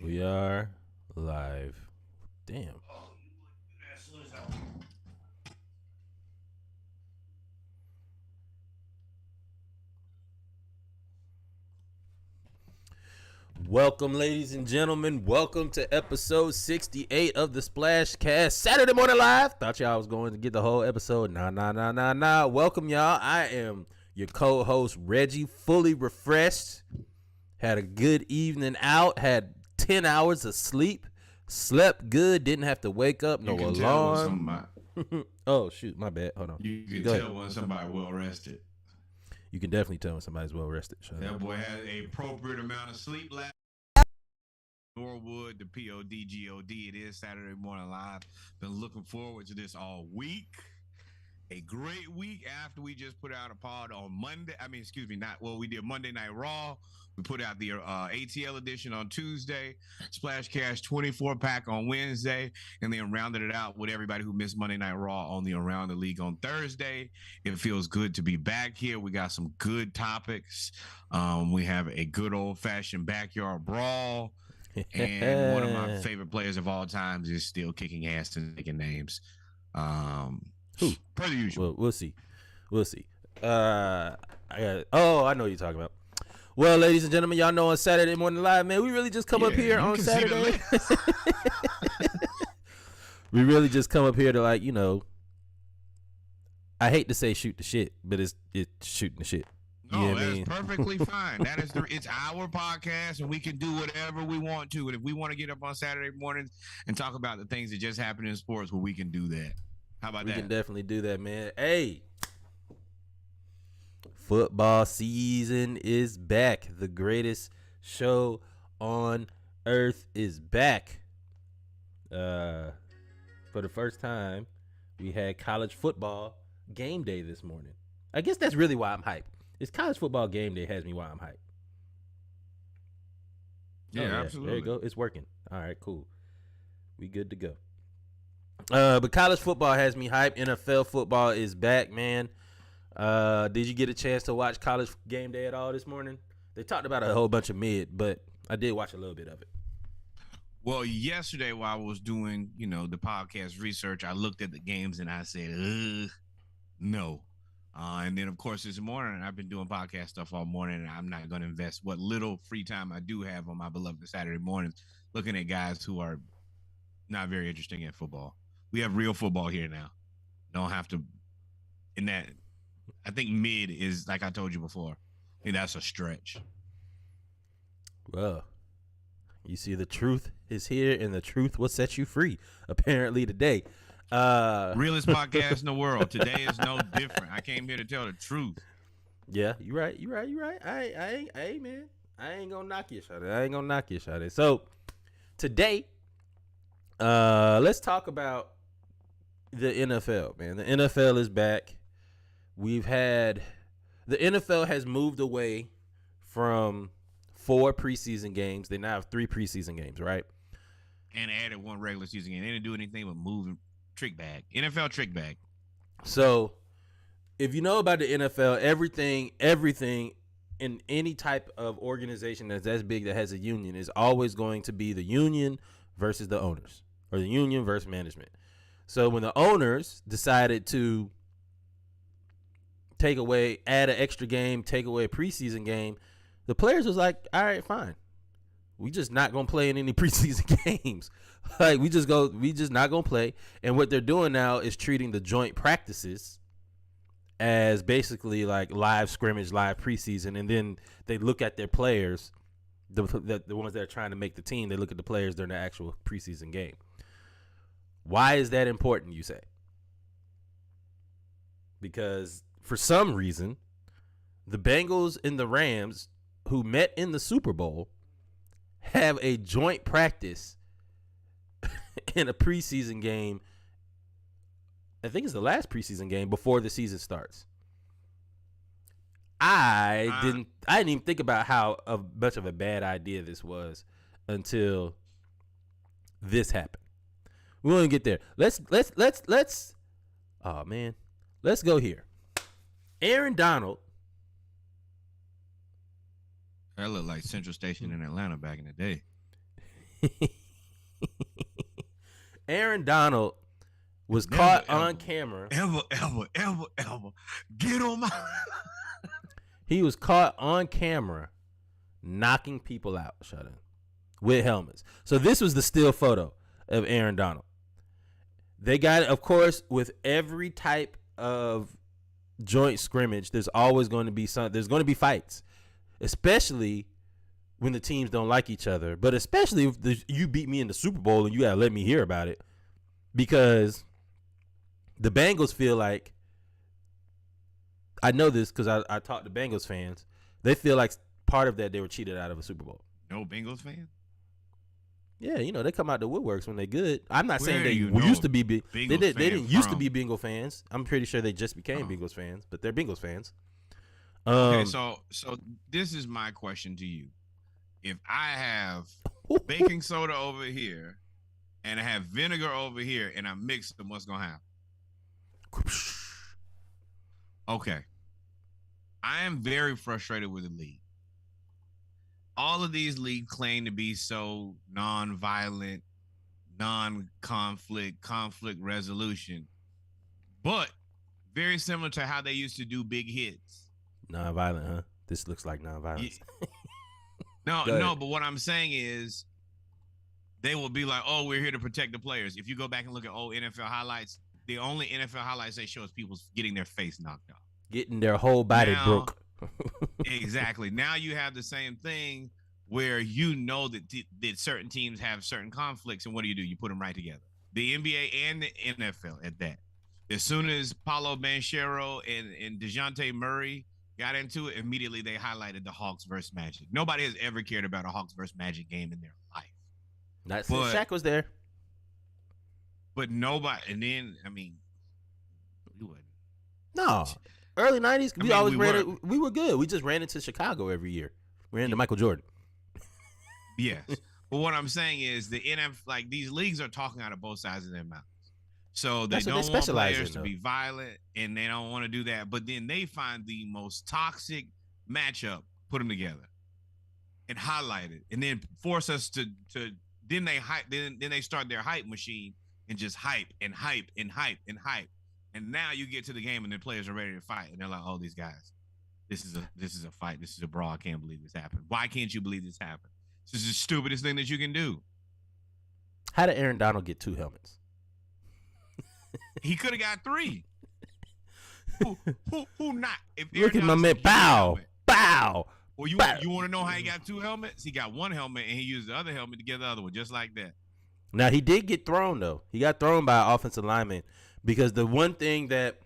We are live. Damn. Welcome, ladies and gentlemen. Welcome to episode 68 of the Splash Cast Saturday Morning Live. Thought y'all was going to get the whole episode. Nah. Welcome, y'all. I am your co-host, Reggie, fully refreshed. Had a good evening out. Had 10 hours of sleep. Slept good. Didn't have to wake up. No alarm. Oh, shoot. My bad. Hold on. You can tell when somebody well rested. You can definitely tell when somebody's well rested. That boy had a appropriate amount of sleep last. Norwood, the PODGOD. It is Saturday Morning Live. Been looking forward to this all week. A great week after we just put out a pod on Monday. We did Monday Night Raw. We put out the ATL edition on Tuesday, Splash Cash 24 pack on Wednesday, and then rounded it out with everybody who missed Monday Night Raw on the Around the League on Thursday. It feels good to be back here. We got some good topics. We have a good old-fashioned backyard brawl, and one of my favorite players of all times is still kicking ass and taking names. Who? Per the usual. Well, we'll see. I know what you're talking about. Well, ladies and gentlemen, y'all know on Saturday Morning Live, man, we really just come up here on Saturday. We really just come up here to, like, I hate to say shoot the shit, but it's shooting the shit. No, that's perfectly fine. It's our podcast, and we can do whatever we want to. And if we want to get up on Saturday mornings and talk about the things that just happen in sports, well, we can do that. How about that? We can definitely do that, man. Hey, football season is back. The greatest show on earth is back. For the first time, we had college football game day this morning. I guess that's really why I'm hyped. It's college football game day has me why I'm hyped. Yeah, absolutely. There you go. It's working. All right, cool. We good to go. But college football has me hyped. NFL football is back, man. Did you get a chance to watch college game day at all this morning? They talked about a whole bunch of mid, but I did watch a little bit of it. Well, yesterday while I was doing, the podcast research, I looked at the games and I said, no. And then, of course, this morning, I've been doing podcast stuff all morning, and I'm not going to invest what little free time I do have on my beloved Saturday mornings looking at guys who are not very interesting in football. We have real football here now. Don't have to – in that – I think mid is, like I told you before, that's a stretch. Well, you see, the truth is here, and the truth will set you free, apparently, today. Realest podcast in the world. Today is no different. I came here to tell the truth. Yeah, you're right. I ain't gonna knock you, Shawty. So today, let's talk about the NFL, man. The NFL is back. The NFL has moved away from 4 preseason games. They now have 3 preseason games, right? And added 1 regular season game. They didn't do anything but move trick bag. NFL trick bag. So if you know about the NFL, everything in any type of organization that's as big that has a union is always going to be the union versus the owners, or the union versus management. So when the owners decided to add an extra game, take away a preseason game, the players was like, all right, fine. We just not gonna play in any preseason games. Like we just not gonna play. And what they're doing now is treating the joint practices as basically like live scrimmage, live preseason, and then they look at their players, the ones that are trying to make the team. They look at the players during the actual preseason game. Why is that important, you say? Because for some reason, the Bengals and the Rams, who met in the Super Bowl, have a joint practice in a preseason game. I think it's the last preseason game before the season starts. I didn't even think about how much of a bad idea this was until this happened. We won't get there. Let's go here. Aaron Donald That looked like Central Station in Atlanta back in the day. Aaron Donald was caught on camera. Ever. Get on my. He was caught on camera knocking people out, with helmets. So this was the still photo of Aaron Donald. They got it, of course, with every type of joint scrimmage. There's always going to be there's going to be fights, especially when the teams don't like each other. But especially if you beat me in the Super Bowl and you gotta let me hear about it, because the Bengals feel like, I know this because I talked to Bengals fans. They feel like part of that they were cheated out of a Super Bowl. No Bengals fan? Yeah, they come out the woodworks when they good. I'm not saying they you know used to be Bengals they didn't used to from? be Bengal fans. I'm pretty sure they just became Bengals fans, but they're Bengals fans. Okay, so this is my question to you. If I have baking soda over here and I have vinegar over here and I mix them, what's gonna happen? Okay. I am very frustrated with the league. All of these leagues claim to be so non-violent, non-conflict, conflict resolution, but very similar to how they used to do big hits. Non-violent, huh? This looks like non-violence. No, but what I'm saying is they will be like, oh, we're here to protect the players. If you go back and look at old NFL highlights, the only NFL highlights they show is people getting their face knocked off. Getting their whole body broke. Exactly. Now you have the same thing where that certain teams have certain conflicts, and what do? You put them right together. The NBA and the NFL at that. As soon as Paulo Banchero and DeJounte Murray got into it, immediately they highlighted the Hawks versus Magic. Nobody has ever cared about a Hawks versus Magic game in their life. Not since Shaq was there. But nobody, and then, we wouldn't. No. Early 90s, we were good. We just ran into Chicago every year. We ran into Michael Jordan. Yes. But what I'm saying is these leagues are talking out of both sides of their mouths. So they don't want players to be violent, and they don't want to do that. But then they find the most toxic matchup, put them together, and highlight it, and then force us to then they hype. Then they start their hype machine and just hype and hype and hype and hype. And now you get to the game and the players are ready to fight, and they're like, "Oh, these guys, this is a fight. This is a brawl. I can't believe this happened. Why can't you believe this happened? This is the stupidest thing that you can do." How did Aaron Donald get 2 helmets? He could have got 3. Who not? Look at my man. Bow. Well, you want to know how he got 2 helmets? He got 1 helmet and he used the other helmet to get the other one, just like that. Now he did get thrown though. He got thrown by an offensive lineman, because the one thing that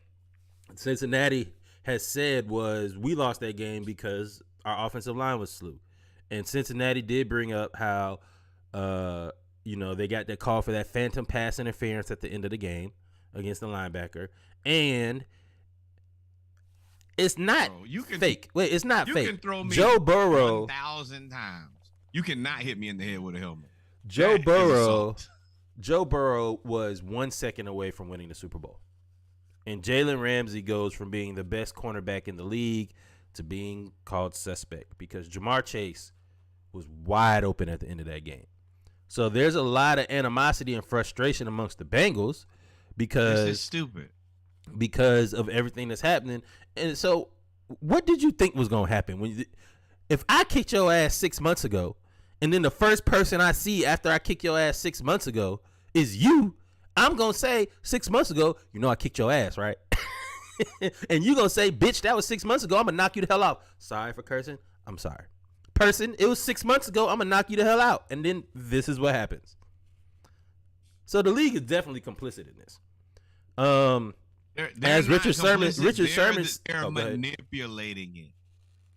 Cincinnati has said was we lost that game because our offensive line was slew. And Cincinnati did bring up how, they got that call for that phantom pass interference at the end of the game against the linebacker. And it's not fake. Wait, it's not fake. You can throw me Joe Burrow 1,000 times. You cannot hit me in the head with a helmet. Joe Burrow was 1 second away from winning the Super Bowl. And Jalen Ramsey goes from being the best cornerback in the league to being called suspect because Jamar Chase was wide open at the end of that game. So there's a lot of animosity and frustration amongst the Bengals because this is stupid. Because of everything that's happening. And so what did you think was going to happen? If I kicked your ass 6 months ago, and then the first person I see after I kick your ass 6 months ago is you, I'm going to say 6 months ago, I kicked your ass, right? And you going to say, bitch, that was 6 months ago. I'm going to knock you the hell out. Sorry for cursing. I'm sorry. Person, it was 6 months ago. I'm going to knock you the hell out. And then this is what happens. So the league is definitely complicit in this. They're as Richard Sherman, they're manipulating it.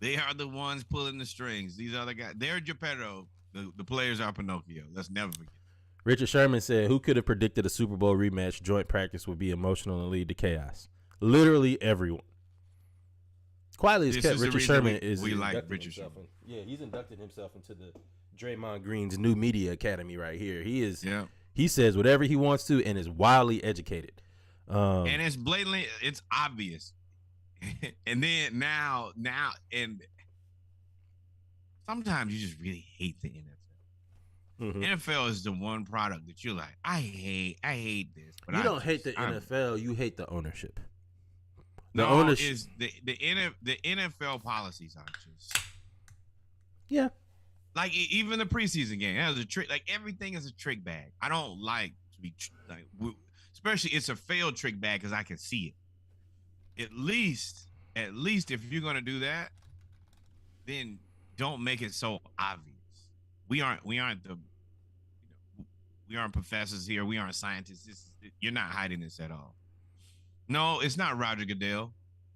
They are the ones pulling the strings. These other guys, they're Geppetto. The players are Pinocchio. Let's never forget. Richard Sherman said, "Who could have predicted a Super Bowl rematch joint practice would be emotional and lead to chaos?" Literally everyone. Quietly as kept, Richard Sherman is Richard Sherman. He's inducted himself into the Draymond Green's new media academy right here. He is. Yeah. He says whatever he wants to and is wildly educated. And it's blatantly, it's obvious. And then now, and sometimes you just really hate the NFL. Mm-hmm. NFL is the one product that you're like, I hate this. But You don't hate the NFL. You hate the ownership. Is the NFL policies are just like even the preseason game. That was a trick. Like everything is a trick bag. I don't like to be especially it's a failed trick bag because I can see it. At least if you're gonna do that, then don't make it so obvious. We aren't professors here. We aren't scientists. You're not hiding this at all. No, it's not Roger Goodell.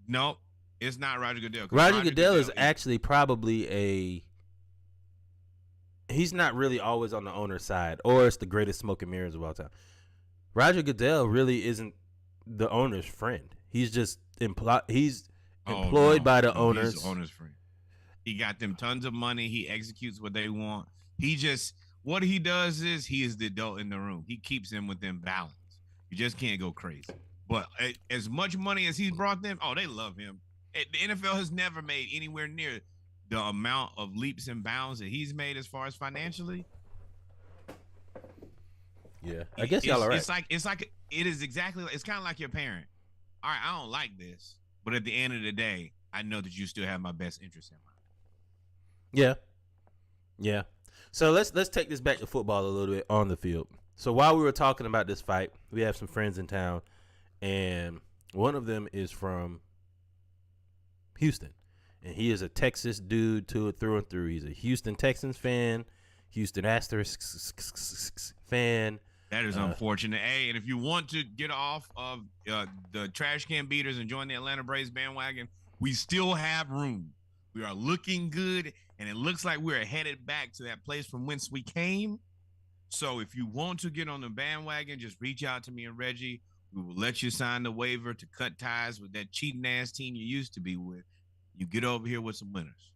No, it's not Roger Goodell. Roger Goodell is actually probably he's not really always on the owner's side, or it's the greatest smoke and mirrors of all time. Roger Goodell really isn't the owner's friend. He's just employed by the owners. He's the owner's friend. He got them tons of money. He executes what they want. What he does is he is the adult in the room. He keeps them within balance. You just can't go crazy. But as much money as he's brought them, they love him. The NFL has never made anywhere near the amount of leaps and bounds that he's made as far as financially. Yeah, I guess y'all are right. It's kind of like your parent. All right, I don't like this, but at the end of the day, I know that you still have my best interest in mind. Yeah. So let's take this back to football a little bit on the field. So while we were talking about this fight, we have some friends in town, and one of them is from Houston, and he is a Texas dude through and through. He's a Houston Texans fan, Houston Asterisks fan. That is unfortunate. Hey, and if you want to get off of the trash can beaters and join the Atlanta Braves bandwagon, we still have room. We are looking good, and it looks like we're headed back to that place from whence we came. So if you want to get on the bandwagon, just reach out to me and Reggie. We will let you sign the waiver to cut ties with that cheating-ass team you used to be with. You get over here with some winners.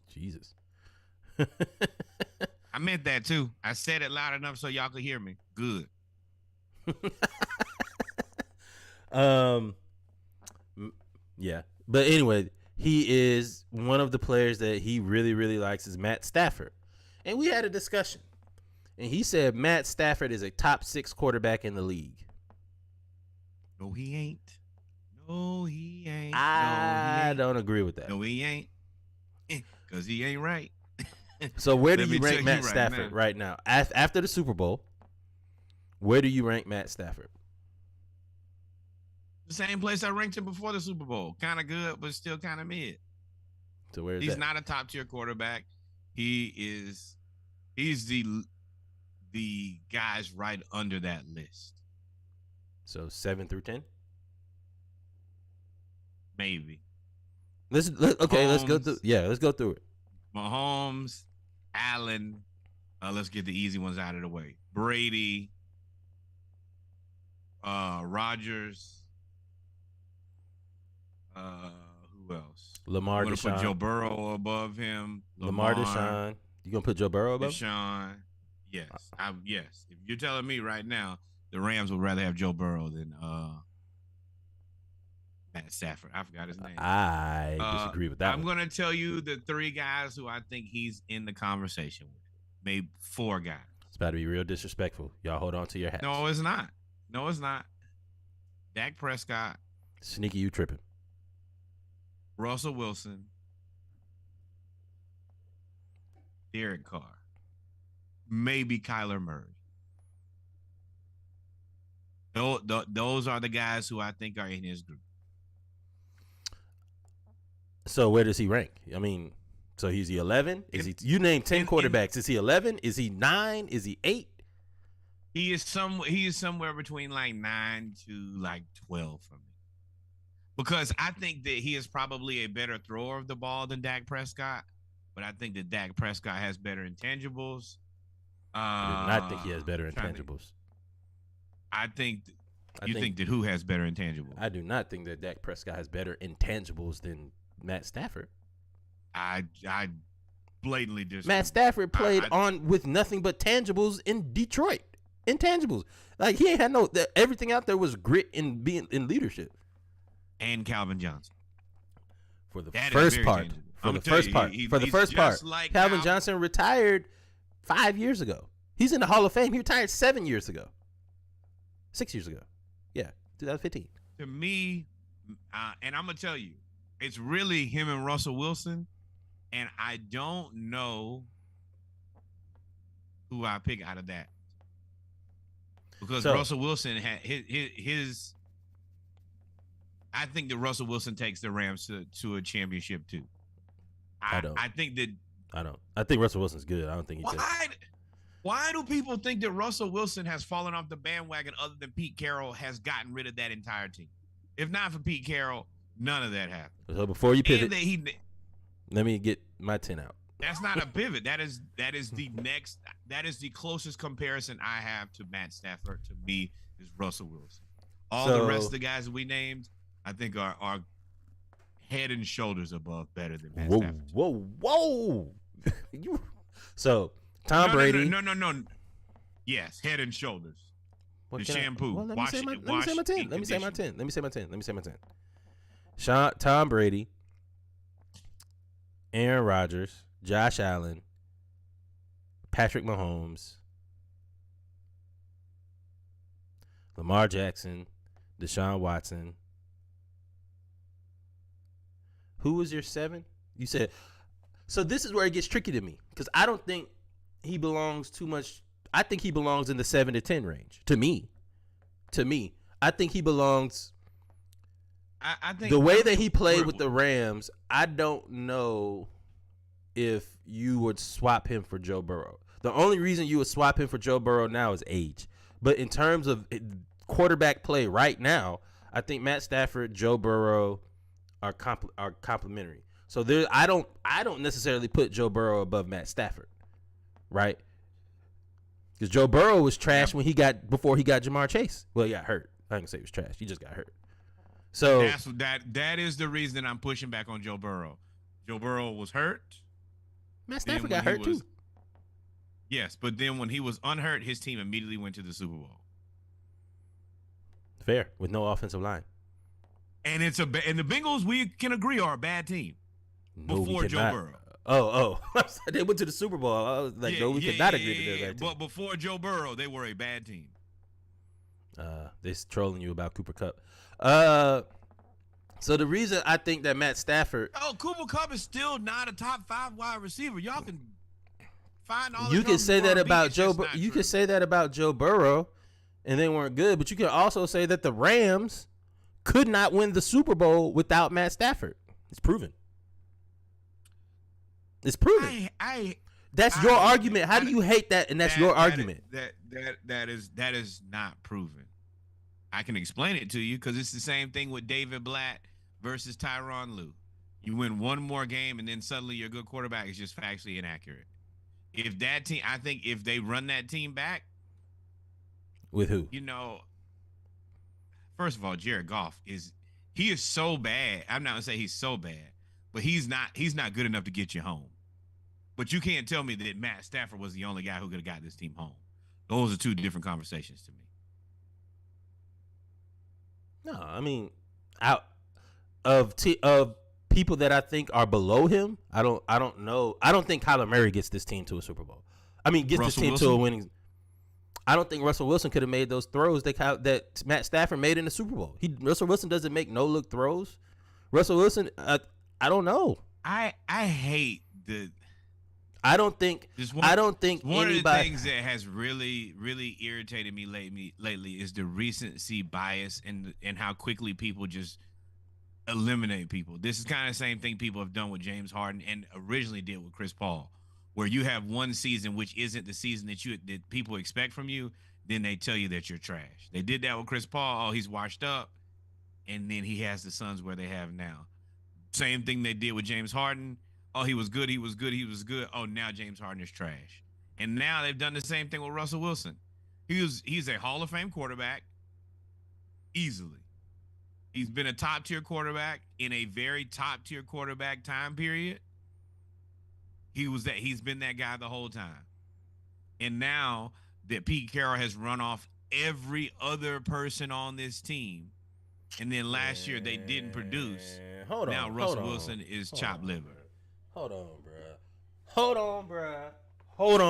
Jesus. I meant that, too. I said it loud enough so y'all could hear me. Good. Yeah. But anyway, he is one of the players that he really, really likes is Matt Stafford. And we had a discussion. And he said Matt Stafford is a top 6 quarterback in the league. No, he ain't. I don't agree with that. No, he ain't. Because he ain't right. So where do you rank Matt Stafford right now? After the Super Bowl, where do you rank Matt Stafford? The same place I ranked him before the Super Bowl. Kind of good, but still kind of mid. So where is He's that? not a top-tier quarterback. He's the guys right under that list. So 7 through 10? Maybe. Let's go through. Yeah, let's go through it. Mahomes, Allen. Let's get the easy ones out of the way. Brady, Rodgers. Who else? Lamar I'm Deshaun. gonna put Joe Burrow above him. Lamar Deshaun. You gonna put Joe Burrow above? Deshaun. Yes. Yes. If you're telling me right now, the Rams would rather have Joe Burrow than Matt Stafford. I forgot his name. I disagree with that. I'm going to tell you the 3 guys who I think he's in the conversation with. Maybe 4 guys. It's about to be real disrespectful. Y'all hold on to your hats. No, it's not. Dak Prescott. Sneaky, you tripping. Russell Wilson. Derek Carr. Maybe Kyler Murray. Those are the guys who I think are in his group. So where does he rank? I mean, so he's he 11? You named 10 quarterbacks. Is he 11? Is he 9? Is he 8? He is somewhere between like 9 to like 12 for me. Because I think that he is probably a better thrower of the ball than Dak Prescott, but I think that Dak Prescott has better intangibles. I do not think he has better intangibles. I think that who has better intangibles? I do not think that Dak Prescott has better intangibles than Matt Stafford. I blatantly disagree. Matt Stafford played with nothing but tangibles in Detroit. Intangibles. Like he ain't had everything out there was grit and being in leadership. And Calvin Johnson. For the first part. For the first part. For the first part. Like Calvin Johnson retired 5 years ago. He's in the Hall of Fame. He retired 7 years ago. 6 years ago. Yeah, 2015. To me, and I'm going to tell you, it's really him and Russell Wilson, and I don't know who I pick out of that. Because Russell Wilson had his I think that Russell Wilson takes the Rams to a championship too. I don't. I think Russell Wilson's good. I don't think he does. Why do people think that Russell Wilson has fallen off the bandwagon other than Pete Carroll has gotten rid of that entire team? If not for Pete Carroll, none of that happened. So before you pivot, let me get my 10 out. That's not a pivot. That is the closest comparison I have to Matt Stafford to me is Russell Wilson. The rest of the guys that we named, I think are head and shoulders above better than Matt Stafford. Whoa. So Tom Brady. No. Yes, head and shoulders. The shampoo. Let me say my 10. Tom Brady, Aaron Rodgers, Josh Allen, Patrick Mahomes, Lamar Jackson, Deshaun Watson. Who was your 7? You said. So this is where it gets tricky to me because I don't think he belongs too much. I think he belongs in the 7 to 10 range. To me, I think he belongs. I think the way that he played with the Rams, I don't know if you would swap him for Joe Burrow. The only reason you would swap him for Joe Burrow now is age. But in terms of quarterback play right now, I think Matt Stafford, Joe Burrow are complementary. So I don't necessarily put Joe Burrow above Matt Stafford, right? Because Joe Burrow was trash before he got Jamar Chase. Well, he got hurt. I ain't gonna say he was trash. He just got hurt. So that is the reason I'm pushing back on Joe Burrow. Joe Burrow was hurt. Matt Stafford got hurt too. Yes, but then when he was unhurt, his team immediately went to the Super Bowl. Fair, with no offensive line. And and the Bengals, we can agree, are a bad team before Joe Burrow. Oh, they went to the Super Bowl. I was like, we cannot agree to that. But before Joe Burrow, they were a bad team. They're trolling you about Cooper Kupp. So the reason I think that Matt Stafford, Cooper Kupp is still not a top 5 wide receiver. Y'all can find all. You can say that about Joe. You can say that about Joe Burrow, and they weren't good. But you can also say that the Rams could not win the Super Bowl without Matt Stafford. It's proven. It's proven. That's your argument. How do you hate that? And that's your argument. That is not proven. I can explain it to you because it's the same thing with David Blatt versus Tyronn Lue. You win one more game and then suddenly your good quarterback is just factually inaccurate. If that team, I think if they run that team back. With who? First of all, Jared Goff is so bad. I'm not going to say he's so bad, but he's not good enough to get you home. But you can't tell me that Matt Stafford was the only guy who could have got this team home. Those are two different conversations to me. No, I mean, out of people that I think are below him, I don't know. I don't think Kyler Murray gets this team to a Super Bowl. I mean, gets Russell this team Wilson? to a winning. I don't think Russell Wilson could have made those throws that Matt Stafford made in the Super Bowl. Russell Wilson doesn't make no look throws. Russell Wilson, I don't know. I hate the. I don't think one of the things that has really, really irritated me lately is the recency bias and how quickly people just eliminate people. This is kind of the same thing people have done with James Harden and originally did with Chris Paul, where you have one season which isn't the season that people expect from you, then they tell you that you're trash. They did that with Chris Paul. Oh, he's washed up, and then he has the Suns where they have now. Same thing they did with James Harden. Oh, he was good. Oh, now James Harden is trash. And now they've done the same thing with Russell Wilson. He's a Hall of Fame quarterback, easily. He's been a top-tier quarterback in a very top-tier quarterback time period. He's been that guy the whole time. And now that Pete Carroll has run off every other person on this team, and then last year they didn't produce. Now Russell Wilson is chopped liver. Hold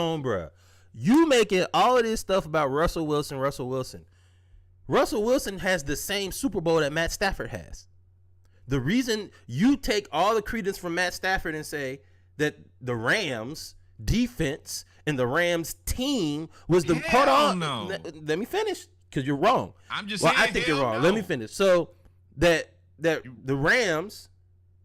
on, bruh. You making all of this stuff about Russell Wilson. Russell Wilson has the same Super Bowl that Matt Stafford has. The reason you take all the credence from Matt Stafford and say that the Rams defense and the Rams team was the let me finish, because you're wrong. I'm just saying, I think you're wrong. Let me finish. So that the Rams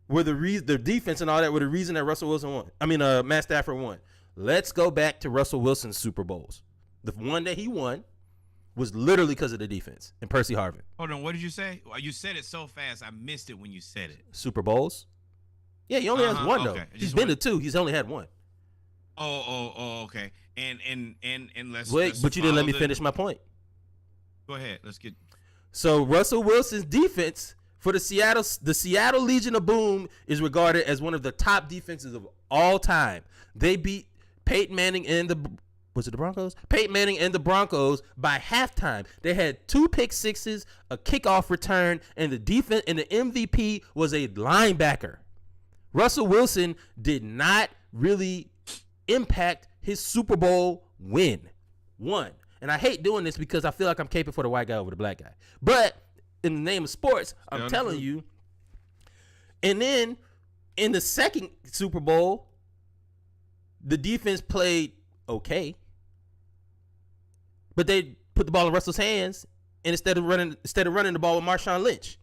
were the defense and all that were the reason that Matt Stafford won. Let's go back to Russell Wilson's Super Bowls. The one that he won was literally because of the defense and Percy Harvin. Hold on, what did you say? Well, you said it so fast, I missed it when you said it. Super Bowls? Yeah, he only has one though. He's been to two. He's only had one. Okay. And let's wait, but you didn't let me finish my point. Go ahead. Let's get. So Russell Wilson's defense for the Seattle Legion of Boom is regarded as one of the top defenses of all time. They beat Peyton Manning and the Broncos? Peyton Manning and the Broncos by halftime. They had 2 pick sixes, a kickoff return, and the defense and the MVP was a linebacker. Russell Wilson did not really impact his Super Bowl win. One. And I hate doing this because I feel like I'm caping for the white guy over the black guy. But in the name of sports, I'm telling you. And then in the second Super Bowl, the defense played okay. But they put the ball in Russell's hands, and instead of running the ball with Marshawn Lynch.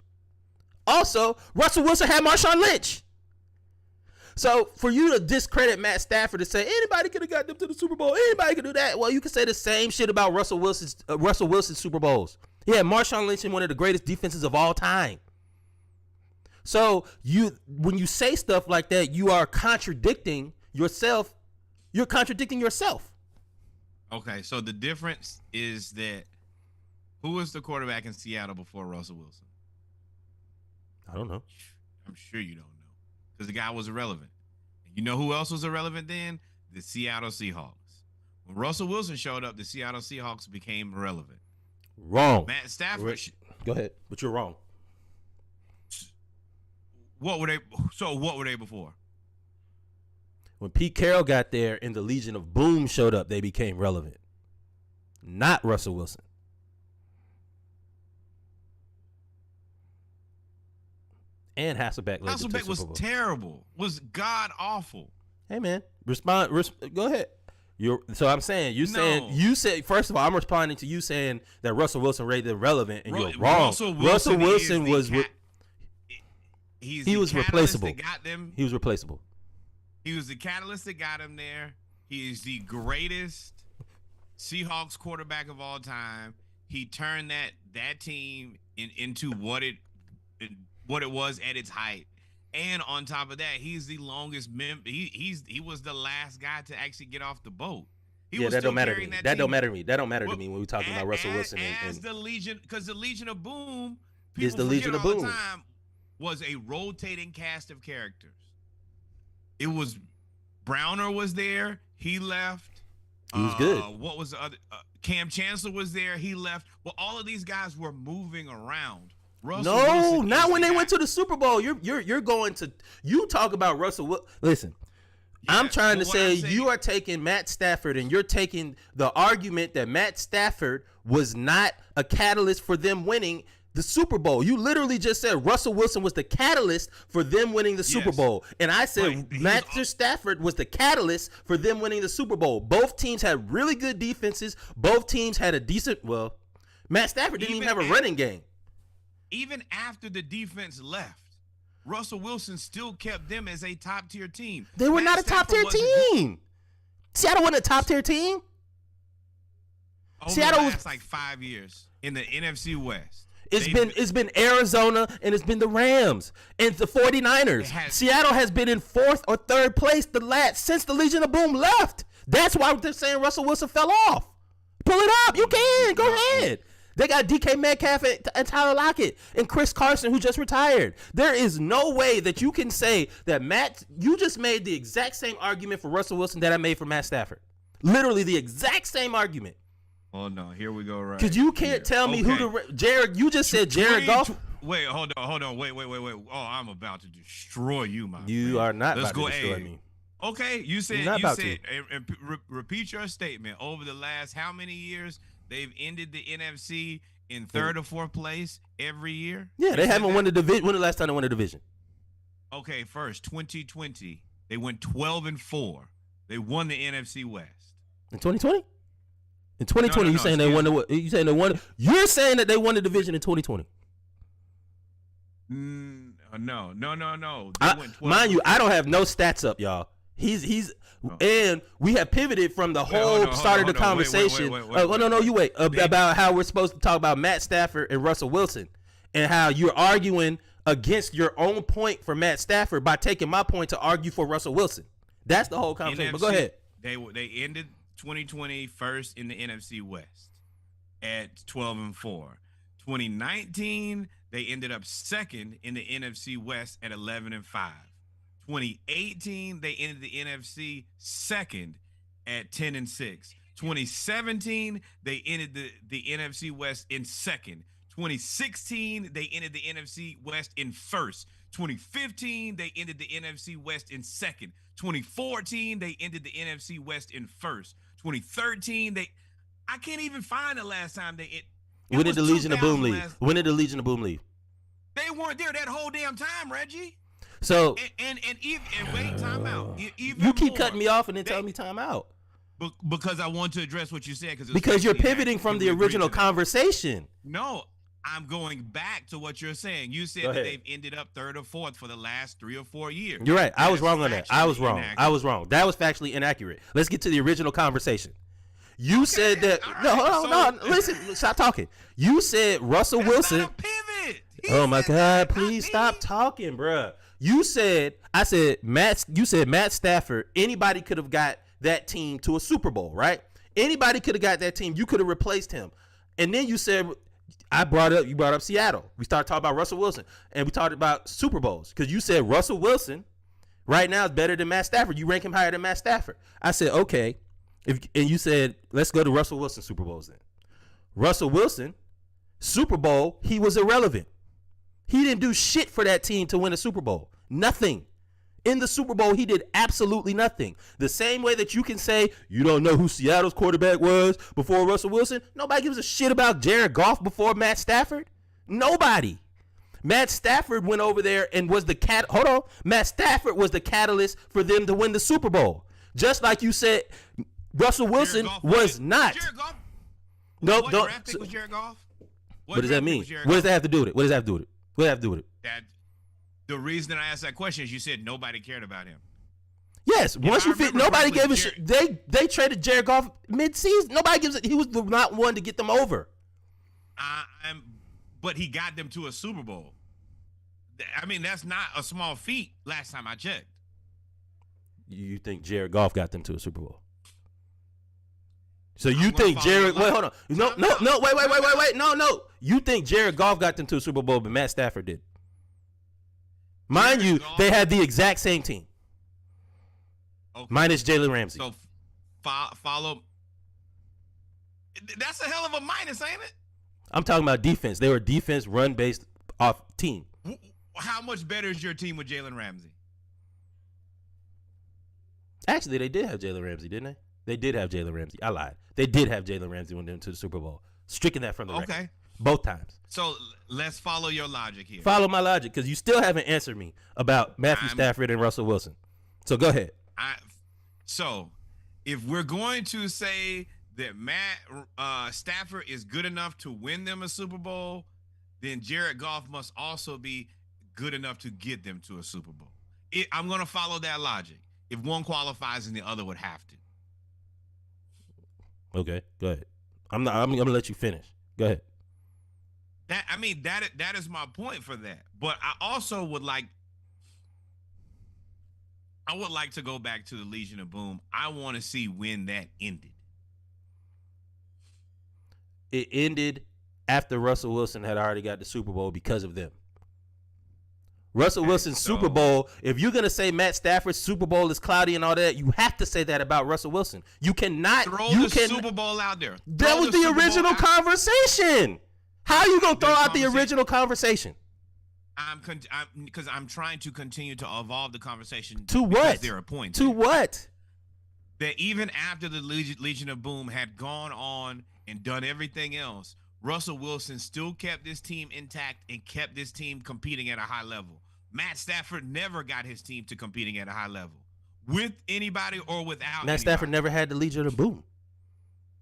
Also, Russell Wilson had Marshawn Lynch. So for you to discredit Matt Stafford and say anybody could have got them to the Super Bowl, anybody could do that. Well, you can say the same shit about Russell Wilson's Super Bowls. Yeah, Marshawn Lynch is one of the greatest defenses of all time. So when you say stuff like that, you are contradicting yourself. You're contradicting yourself. Okay, so the difference is that who was the quarterback in Seattle before Russell Wilson? I don't know. I'm sure you don't know. Because the guy was irrelevant. You know who else was irrelevant then? The Seattle Seahawks. When Russell Wilson showed up, the Seattle Seahawks became irrelevant. Wrong. Matt Stafford. Go ahead, but you're wrong. What were they? So what were they before? When Pete Carroll got there and the Legion of Boom showed up, they became relevant. Not Russell Wilson. And Hasselbeck. Hasselbeck was terrible. Was god awful. Hey man, go ahead. So I'm saying you said first of all, I'm responding to you saying that Russell Wilson rated irrelevant, and you're wrong. Russell Wilson was he was replaceable. He was replaceable. He was the catalyst that got him there. He is the greatest Seahawks quarterback of all time. He turned that team into what it was at its height. And on top of that, he's the longest member. He was the last guy to actually get off the boat. That don't matter to me. That don't matter to me. That don't matter to me when we're talking about Russell Wilson. As the Legion, because the Legion of Boom is the Legion of Boom. Time, was a rotating cast of characters. It was Browner was there. He left. He was good. What was the other? Cam Chancellor was there. He left. Well, all of these guys were moving around. No, not when they went to the Super Bowl. You're going to talk about Russell Wilson. Listen, yeah, I'm trying to say you are taking Matt Stafford and you're taking the argument that Matt Stafford was not a catalyst for them winning the Super Bowl. You literally just said Russell Wilson was the catalyst for them winning the Super Bowl. And I said Matt Stafford was the catalyst for them winning the Super Bowl. Both teams had really good defenses. Both teams had a decent, Matt Stafford didn't even have a running game. Even after the defense left, Russell Wilson still kept them as a top-tier team. They were not a top-tier team. Seattle wasn't a top-tier team. Seattle was like 5 years in the NFC West. It's been Arizona and it's been the Rams and the 49ers. Seattle has been in 4th or 3rd place since the Legion of Boom left. That's why they're saying Russell Wilson fell off. Pull it up. You can. Go ahead. They got DK Metcalf and Tyler Lockett and Chris Carson, who just retired. There is no way that you can say that you just made the exact same argument for Russell Wilson that I made for Matt Stafford. Literally the exact same argument. Oh, no. Here we go, right? Because you can't tell me who Jared, you just said Jared Goff. Wait, hold on. Wait. Oh, I'm about to destroy you, my You friend. are not Let's about go, to destroy hey. me. Okay, you said, and repeat your statement. Over the last how many years they've ended the NFC in third or fourth place every year? Yeah, they haven't won the division. When the last time they won the division? Okay, first 2020, they went 12-4. They won the NFC West. In 2020? In 2020, No, you saying they won the? You saying they won? You're saying that they won the division in 2020. No. Mind you, I don't have no stats up, y'all. He's and we have pivoted from the whole start of the conversation. Wait. About how we're supposed to talk about Matt Stafford and Russell Wilson, and how you're arguing against your own point for Matt Stafford by taking my point to argue for Russell Wilson. That's the whole conversation. But go ahead. They ended 2020 first in the NFC West at 12-4. 2019, they ended up second in the NFC West at 11-5. 2018, they ended the NFC second at 10-6. 2017, they ended the NFC West in second. 2016, they ended the NFC West in first. 2015, they ended the NFC West in second. 2014, they ended the NFC West in first. 2013, I can't even find the last time they. When did the Legion of Boom leave? When did the Legion of Boom leave? They weren't there that whole damn time, Reggie. So and wait, time out. You keep cutting me off and then telling me time out. Because I want to address what you said. Because you're pivoting from the original conversation. No, I'm going back to what you're saying. You said that they've ended up third or fourth for the last 3 or 4 years. You're right. I was wrong on that. I was wrong. That was factually inaccurate. Let's get to the original conversation. You said that. No. Listen, stop talking. You said Russell Wilson. Not a pivot. Oh my God! Please stop talking, bruh. You said Matt Stafford. Anybody could have got that team to a Super Bowl, right? Anybody could have got that team. You could have replaced him. And then you said, you brought up Seattle. We started talking about Russell Wilson, and we talked about Super Bowls because you said Russell Wilson right now is better than Matt Stafford. You rank him higher than Matt Stafford. I said, okay. And you said, let's go to Russell Wilson Super Bowls then. Russell Wilson, Super Bowl, he was irrelevant. He didn't do shit for that team to win a Super Bowl. Nothing. In the Super Bowl, he did absolutely nothing. The same way that you can say you don't know who Seattle's quarterback was before Russell Wilson. Nobody gives a shit about Jared Goff before Matt Stafford. Nobody. Matt Stafford went over there and was Matt Stafford was the catalyst for them to win the Super Bowl. Just like you said, Russell Wilson was not. Jared Goff? No, what draft pick was Jared Goff? What does that mean? What does that have to do with it? What does that have to do with it? What does that have to do with it? The reason I asked that question is you said nobody cared about him. Yes, once you fit, nobody gave a shit. They traded Jared Goff mid-season. Nobody gives it. He was not one to get them over. But he got them to a Super Bowl. I mean, that's not a small feat. Last time I checked. You think Jared Goff got them to a Super Bowl? So you think Jared? Wait, hold on. No. Wait. No. You think Jared Goff got them to a Super Bowl, but Matt Stafford did? Mind you, they had the exact same team. Okay. Minus Jalen Ramsey. So follow. That's a hell of a minus, ain't it? I'm talking about defense. They were defense run-based off team. How much better is your team with Jalen Ramsey? Actually, they did have Jalen Ramsey, didn't they? They did have Jalen Ramsey. I lied. They did have Jalen Ramsey when they went to the Super Bowl. Stricken that from the record. Both times. So let's follow your logic here. Follow my logic, because you still haven't answered me about Matthew Stafford and Russell Wilson. So go ahead. So if we're going to say that Matt Stafford is good enough to win them a Super Bowl, then Jared Goff must also be good enough to get them to a Super Bowl. I'm going to follow that logic. If one qualifies, then the other would have to. Okay, go ahead. I'm going to let you finish. Go ahead. That is my point for that. But I also would like to go back to the Legion of Boom. I want to see when that ended. It ended after Russell Wilson had already got the Super Bowl because of them. Russell Wilson's Super Bowl, if you're going to say Matt Stafford's Super Bowl is cloudy and all that, you have to say that about Russell Wilson. You cannot. Super Bowl out there. That was the original conversation. How are you going to throw out the original conversation? because I'm trying to continue to evolve the conversation. To what? There are points. To what? That even after the Legion of Boom had gone on and done everything else, Russell Wilson still kept this team intact and kept this team competing at a high level. Matt Stafford never got his team to competing at a high level with anybody or without. Matt Stafford never had the Legion of Boom.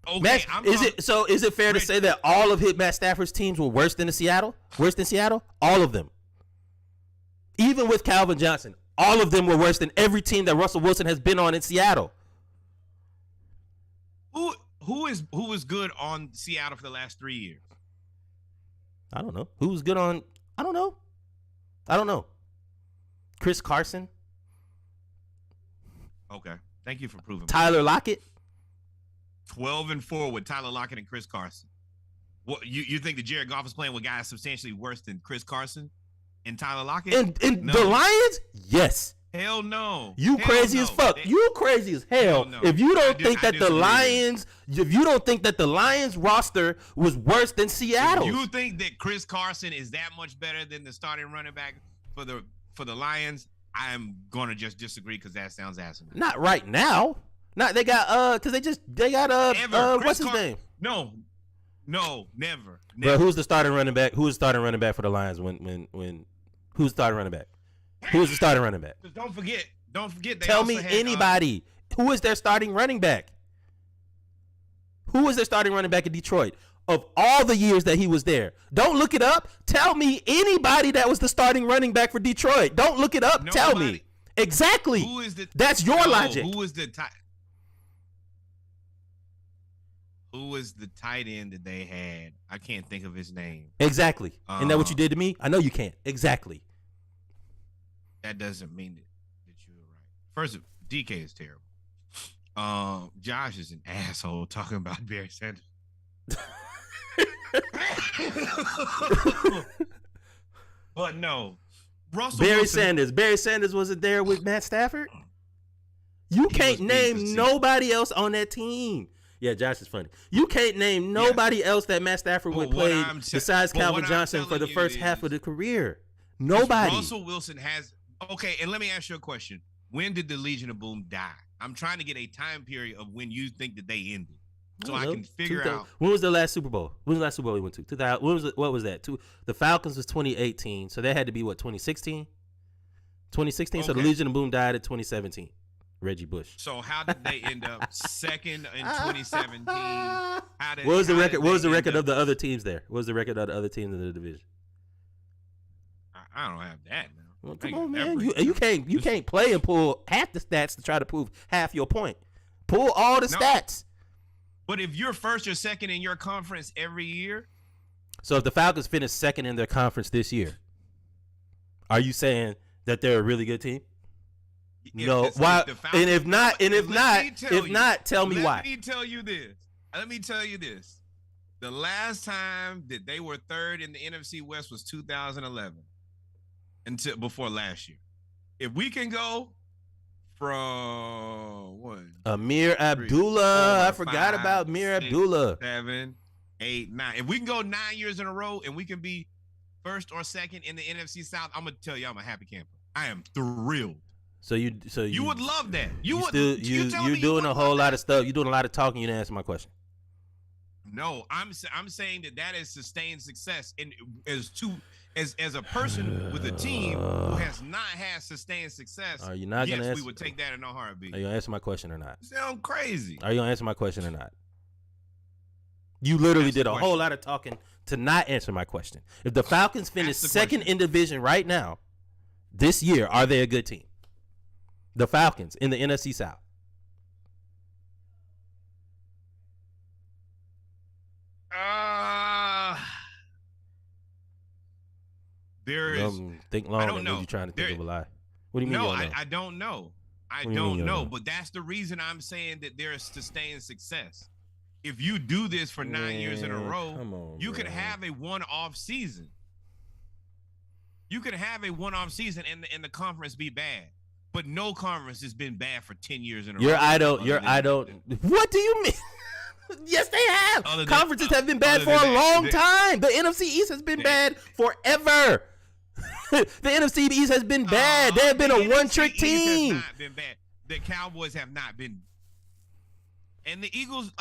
Okay, is it fair to say that all of Matt Stafford's teams were worse than Seattle? Worse than Seattle? All of them. Even with Calvin Johnson, all of them were worse than every team that Russell Wilson has been on in Seattle. Who was good on Seattle for the last 3 years? I don't know. Who was good on? I don't know. Chris Carson. Okay, thank you for proving. Tyler Lockett. 12-4 with Tyler Lockett and Chris Carson. What you think that Jared Goff is playing with guys substantially worse than Chris Carson and Tyler Lockett? And no. The Lions? Yes. Hell no. You crazy as fuck. You crazy as hell. No. If you don't think that the Lions, if you don't think that the Lions roster was worse than Seattle. If you think that Chris Carson is that much better than the starting running back for the Lions, I am gonna just disagree because that sounds asinine. Not right now. Not they got because they got what's his name? No, never. But who's the starting running back? Who was the starting running back for the Lions when who's the starting running back? Who is the starting running back? Don't forget. They Tell me anybody. Who is their starting running back? Who was their starting running back in Detroit of all the years that he was there? Don't look it up. Tell me anybody that was the starting running back for Detroit. Don't look it up. Nobody. Tell me exactly. That's your logic. Who was the tight end that they had? I can't think of his name. Exactly. Isn't that what you did to me? I know you can't. Exactly. That doesn't mean that you're right. First, DK is terrible. Josh is an asshole talking about Barry Sanders. But no, Barry Sanders wasn't there with Matt Stafford. You can't name nobody else on that team. Yeah, Josh is funny. You can't name nobody else that Matt Stafford would play besides Calvin Johnson for the first half of the career. Nobody. Russell Wilson has. Okay, and let me ask you a question. When did the Legion of Boom die? I'm trying to get a time period of when you think that they ended, so I can figure out. When was the last Super Bowl? When was the last Super Bowl we went to? 2000. What was that? The Falcons was 2018, so that had to be what 2016. 2016. Okay. So the Legion of Boom died in 2017. Reggie Bush. So how did they end up second in 2017? What was the record? What was the record of the other teams there? What was the record of the other teams in the division? I don't have that now. Well, come on, man. You can't play and pull half the stats to try to prove half your point. Pull all the stats. But if you're first or second in your conference every year. So if the Falcons finish second in their conference this year, are you saying that they're a really good team? No. Why? And if not, tell me why. Let me tell you this. The last time that they were third in the NFC West was 2011. Until before last year. If we can go from what? Amir Abdullah. I forgot about Amir Abdullah. 7, 8, 9. If we can go 9 years in a row and we can be first or second in the NFC South, I'm gonna tell you I'm a happy camper. I am thrilled. So you would love that. You're doing a whole lot of stuff. You're doing a lot of talking. You didn't answer my question. No, I'm saying that is sustained success, and as a person with a team who has not had sustained success, are you not gonna answer? We would take that in a heartbeat. Are you gonna answer my question or not? You sound crazy. Are you gonna answer my question or not? You literally did a whole lot of talking to not answer my question. If the Falcons finish second in division right now, this year, are they a good team? The Falcons in the NFC South. There is. Think long. I don't know. You're trying to think of a lie. What do you mean? No, I don't know. I don't know. But that's the reason I'm saying that there is sustained success. If you do this for 9 years in a row, you could have a one-off season. You could have a one-off season and the conference be bad. But no conference has been bad for 10 years in a row. I don't. What do you mean? Yes, they have. Conferences have been bad for a long time. The NFC East has been bad forever. The NFC East has been bad. They have been a one-trick team. Has not been bad. The Cowboys have not been. And the Eagles,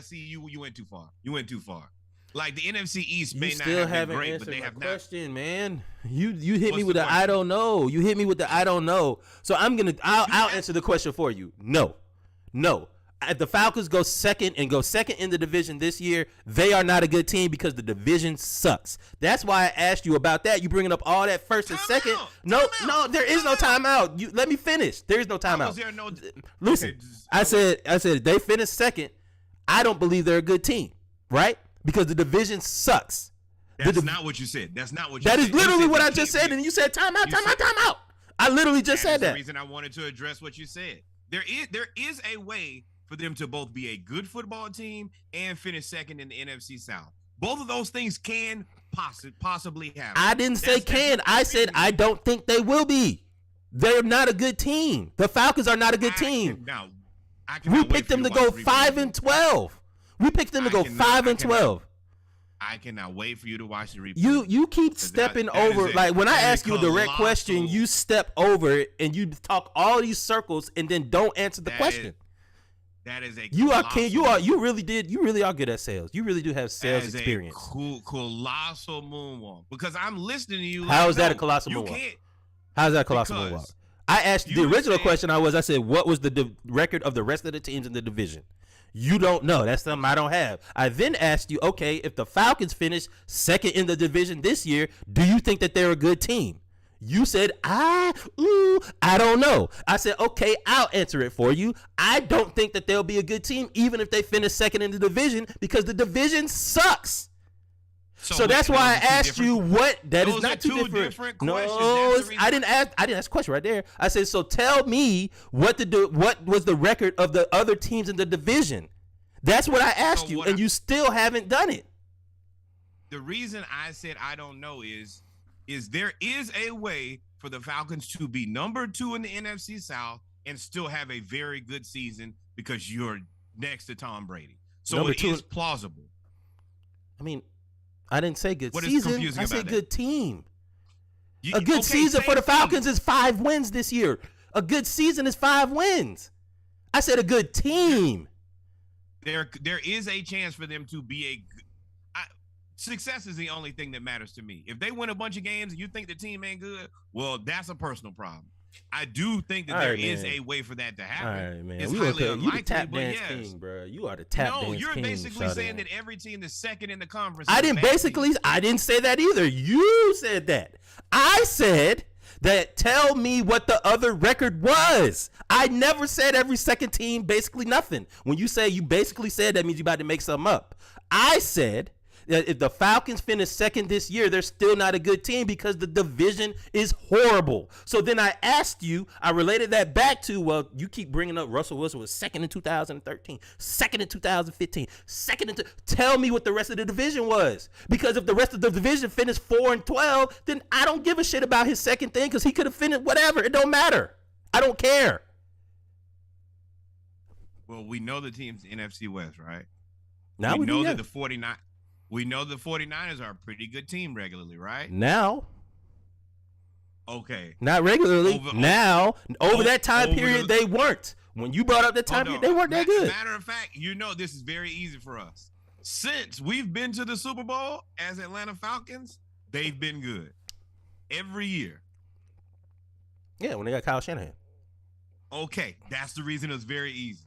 see, you went too far. You went too far. Like, the NFC East may not have been great, but they have not. Question, man. You hit me with the I don't know. You hit me with the I don't know. So I'll answer the question for you. No. If the Falcons go second in the division this year, they are not a good team because the division sucks. That's why I asked you about that. You bringing up all that first and second. No, there is no timeout. You let me finish. There is no timeout. Listen, I said they finished second. I don't believe they're a good team, right? Because the division sucks. That's not what you said. That's not what you said. That is literally what I just said, and you said timeout. I literally just said that. That's the reason I wanted to address what you said. There is a way for them to both be a good football team and finish second in the NFC South. Both of those things can possibly happen. I didn't say can. I said I don't think they will be. They're not a good team. The Falcons are not a good team. We picked them to go 5-12. We picked them to go 5-12. I cannot wait for you to watch the replay. You keep stepping over. Like, when I ask you a direct question, you step over it and you talk all these circles and then don't answer the question. That is a you really are good at sales. You really do have sales experience. Colossal moonwalk. Because I'm listening to you. How is that a colossal moonwalk? How is that a colossal moonwalk? I asked the original question. I said, what was the record of the rest of the teams in the division? You don't know. That's something I don't have. I then asked you, okay, if the Falcons finish second in the division this year, do you think that they're a good team? You said, I don't know. I said, okay, I'll answer it for you. I don't think that they'll be a good team, even if they finish second in the division, because the division sucks. So that's why I asked you what. That is not two different questions. No, I didn't ask a question right there. I said, so tell me what was the record of the other teams in the division. That's what I asked you, and you still haven't done it. The reason I said I don't know is there is a way for the Falcons to be number 2 in the NFC South and still have a very good season because you're next to Tom Brady. So it is plausible. I mean, I didn't say good season. I said good team. A good season for the Falcons is 5 wins this year. A good season is 5 wins. I said a good team. There is a chance for them to be success is the only thing that matters to me. If they win a bunch of games and you think the team ain't good, well, that's a personal problem. I do think that there is a way for that to happen. All right, man. It's highly unlikely, you the tap but dance yes. king, bro. You are the tap dance king. No, you're basically saying that every team that's second in the conference. I didn't say that either. You said that. I said that tell me what the other record was. I never said every second team basically nothing. When you say you basically said, that means you about to make something up. I said that if the Falcons finish second this year, they're still not a good team because the division is horrible. So then I asked you, I related that back to, well, you keep bringing up Russell Wilson was second in 2013, second in 2015, tell me what the rest of the division was. Because if the rest of the division finished 4-12, then I don't give a shit about his second thing because he could have finished whatever. It don't matter. I don't care. Well, we know the team's NFC West, right? Now we know that the 49. We know the 49ers are a pretty good team regularly, right? Now. Okay. Not regularly. Over that time period, they weren't. When you brought up that time period, they weren't that good. Matter of fact, this is very easy for us. Since we've been to the Super Bowl as Atlanta Falcons, they've been good. Every year. Yeah, when they got Kyle Shanahan. Okay. That's the reason it's very easy.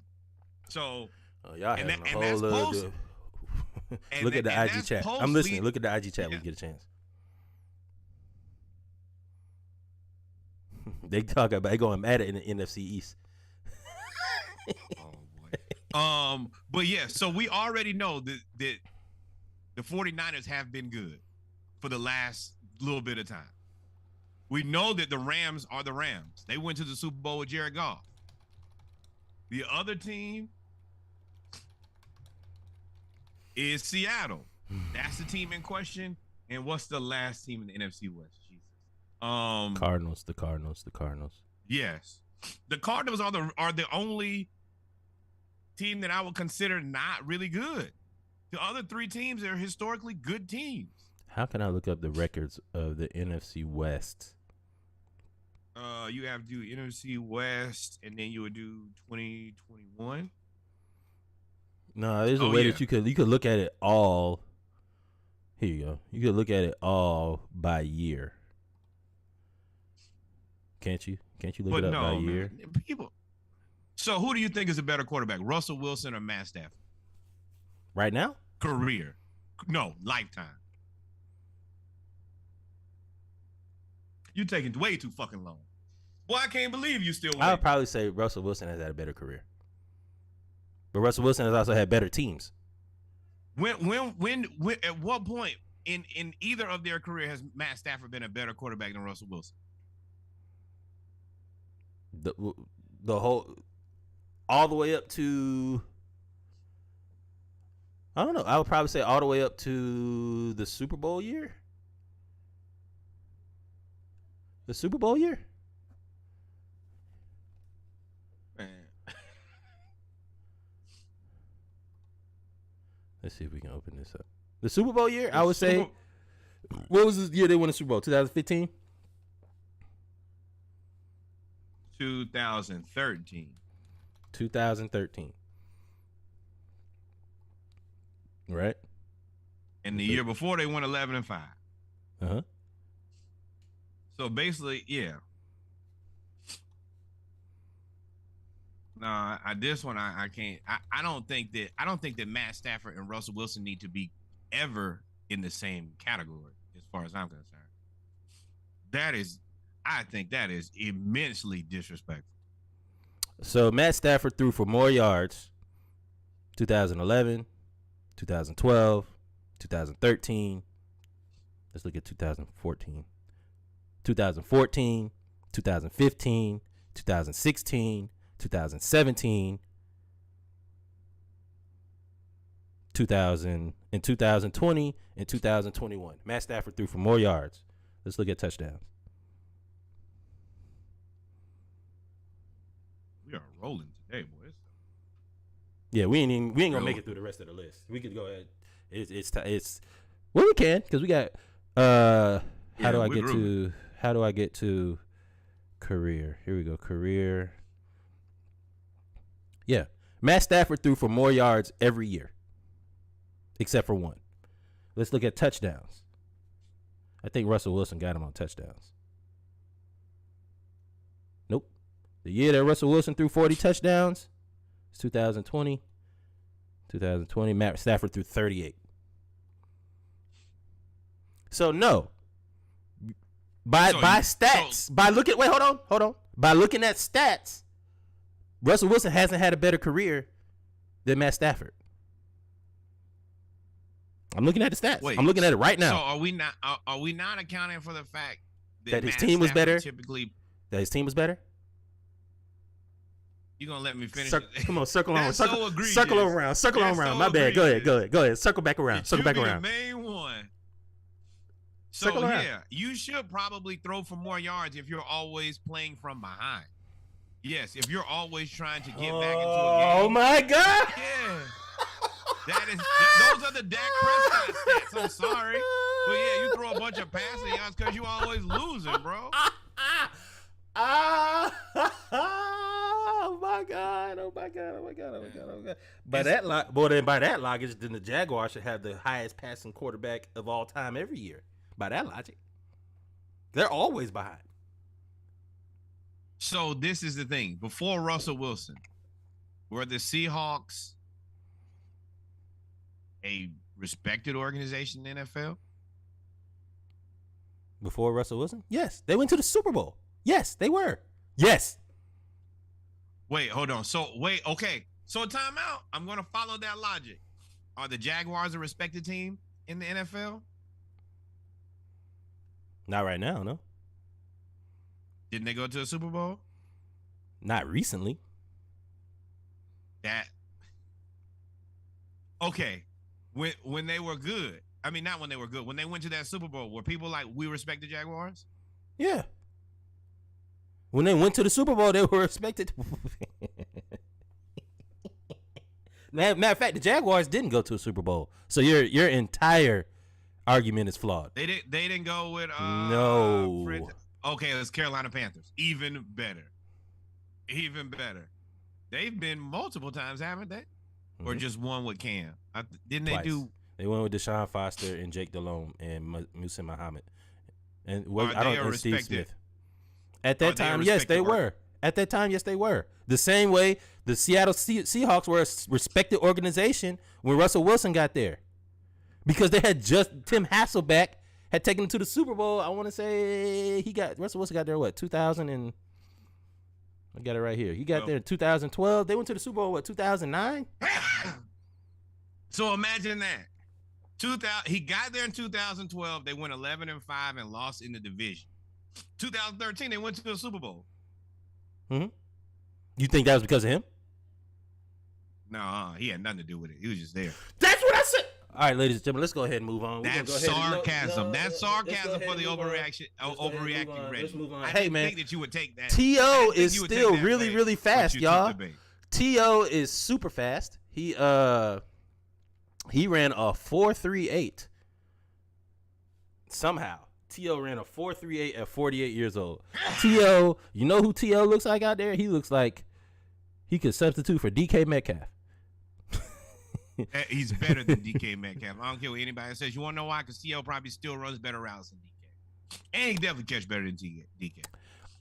So, y'all having a whole other... Look at the IG chat. I'm listening. Look at the IG chat when you get a chance. They talk about going mad in the NFC East. Oh boy. But yeah, so we already know that the 49ers have been good for the last little bit of time. We know that the Rams are the Rams. They went to the Super Bowl with Jared Goff. The other team is Seattle. That's the team in question. And what's the last team in the NFC West? Jesus. Cardinals. The Cardinals. Yes. The Cardinals are the only team that I would consider not really good. The other 3 teams are historically good teams. How can I look up the records of the NFC West? You have to do NFC West, and then you would do 2021. No, there's a way that you could look at it all. Here you go. You could look at it all by year. Can't you? Can't you look it up by year? People. So who do you think is a better quarterback, Russell Wilson or Matt Stafford? Right now? Career. No, lifetime. You're taking way too fucking long. Boy, I can't believe you still waiting. I would probably say Russell Wilson has had a better career. But Russell Wilson has also had better teams. When at what point in either of their career has Matt Stafford been a better quarterback than Russell Wilson? The whole, all the way up to, I don't know. I would probably say all the way up to the Super Bowl year. The Super Bowl year? Man. Let's see if we can open this up. The Super Bowl year, I would say. What was the year they won the Super Bowl? 2015? 2013. 2013. Right? And the year before they won 11-5. Uh-huh. So basically, yeah. No, this one I can't. I don't think that Matt Stafford and Russell Wilson need to be ever in the same category, as far as I'm concerned. I think that is immensely disrespectful. So Matt Stafford threw for more yards 2011, 2012, 2013. Let's look at 2014. 2014, 2015, 2016, 2017, 2020, and 2021. Matt Stafford threw for more yards. Let's look at touchdowns. We are rolling today, boys. Yeah, we ain't gonna make it through the rest of the list. We could go ahead. It's well, we can, because we got how do I get to career? Here we go. Career. Yeah. Matt Stafford threw for more yards every year, except for one. Let's look at touchdowns. I think Russell Wilson got him on touchdowns. Nope. The year that Russell Wilson threw 40 touchdowns is 2020. 2020, Matt Stafford threw 38. So no. By stats, by looking at stats, Russell Wilson hasn't had a better career than Matt Stafford. I'm looking at the stats. I'm looking at it right now. So are we not accounting for the fact that his team was better? Typically, that his team was better. You gonna let me finish? Come on, circle on, circle around. My bad. Go ahead. Circle back around. The main one. So yeah, you should probably throw for more yards if you're always playing from behind. Yes, if you're always trying to get back into a game. Oh my God! Yeah, those are the Dak Prescott stats. I'm sorry, but yeah, you throw a bunch of passing yards because you always losing, bro. Oh my God! By that logic, then the Jaguars should have the highest passing quarterback of all time every year. By that logic, they're always behind. So this is the thing. Before Russell Wilson, were the Seahawks a respected organization in the NFL? Before Russell Wilson? Yes. They went to the Super Bowl. Yes, they were. Yes. Wait, hold on. Okay. So timeout. I'm going to follow that logic. Are the Jaguars a respected team in the NFL? Not right now, no. Didn't they go to a Super Bowl? Not recently. Okay. When they were good. I mean, not when they were good. When they went to that Super Bowl, were people like, we respect the Jaguars? Yeah. When they went to the Super Bowl, they were respected. Matter of fact, the Jaguars didn't go to a Super Bowl. So your entire argument is flawed. They didn't go with no. Okay, it's Carolina Panthers. Even better. They've been multiple times, haven't they? Or just one with Cam? Didn't Twice. they do? They went with Deshaun Foster and Jake Delhomme and Musa Muhammad. And Steve Smith. At that time, yes, they were. At that time, yes, they were. The same way the Seattle Seahawks were a respected organization when Russell Wilson got there. Because they had just Tim Hasselbeck had taken him to the Super Bowl. I want to say Russell Wilson got there, 2000 and I got it right here. He got there in 2012. They went to the Super Bowl, 2009? So imagine that. He got there in 2012. They went 11-5 and lost in the division. 2013, they went to the Super Bowl. You think that was because of him? No, he had nothing to do with it. He was just there. That's what I said. All right, ladies and gentlemen, let's go ahead and move on. That's sarcasm. That's sarcasm for the overreaction. Overreacting. Let's move on. I hey, didn't man, think that you would take that. T.O. is still really, really fast, y'all. T.O. is super fast. He ran a 4.38. Somehow, T.O. ran a 4.38 at 48 years old. T.O., you know who T.O. looks like out there? He looks like he could substitute for DK Metcalf. He's better than DK Metcalf. I don't care what anybody says. You want to know why? Because T.O. probably still runs better routes than DK. And he definitely catch better than DK.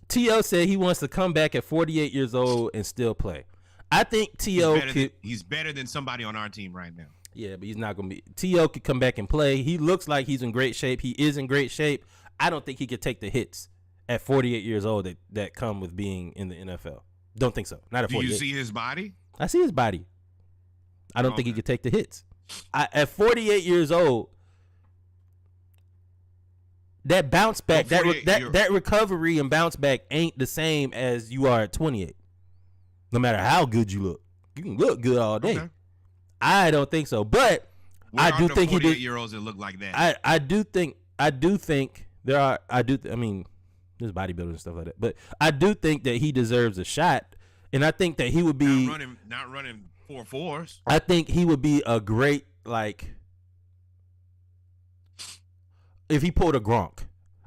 T.O. said he wants to come back at 48 years old and still play. I think T.O. He's better than somebody on our team right now. Yeah, but he's not going to be. T.O. could come back and play. He looks like he's in great shape. He is in great shape. I don't think he could take the hits at 48 years old that come with being in the NFL. Don't think so. Not at 48. Do you see his body? I see his body. I don't think he could take the hits. At 48 years old, that bounce back, that recovery and bounce back ain't the same as you are at 28. No matter how good you look. You can look good all day. Okay. I don't think so. But I do think he did. 48-year-olds that look like that. I do think there are. I mean, there's bodybuilding and stuff like that. But I do think that he deserves a shot, and I think that he would be not running 4.4s. I think he would be a great if he pulled a Gronk.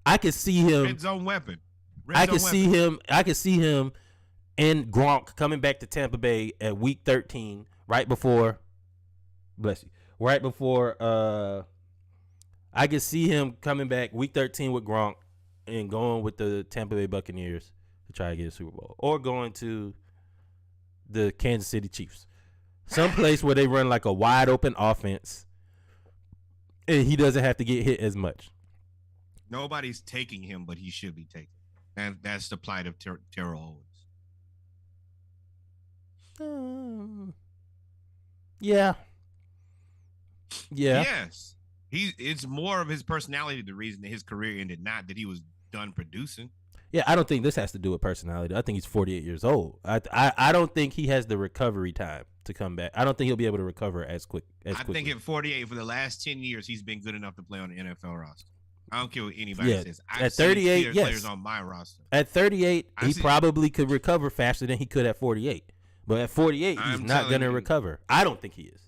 I could see him. Red zone weapon. I could see him and Gronk coming back to Tampa Bay at week 13, right before. Bless you. Right before. I could see him coming back week 13 with Gronk and going with the Tampa Bay Buccaneers to try to get a Super Bowl, or going to the Kansas City Chiefs, someplace where they run like a wide open offense, and he doesn't have to get hit as much. Nobody's taking him, but he should be taken. And that's the plight of Terrell Owens. Yeah. Yes. It's more of his personality the reason that his career ended, not that he was done producing. Yeah, I don't think this has to do with personality. I think he's 48 years old. I don't think he has the recovery time to come back. I don't think he'll be able to recover as quickly. I think at 48, for the last 10 years, he's been good enough to play on the NFL roster. I don't care what anybody says. At 38, yes. Players on my roster. At 38, he probably could recover faster than he could at 48. But at 48, he's not going to recover. I don't think he is.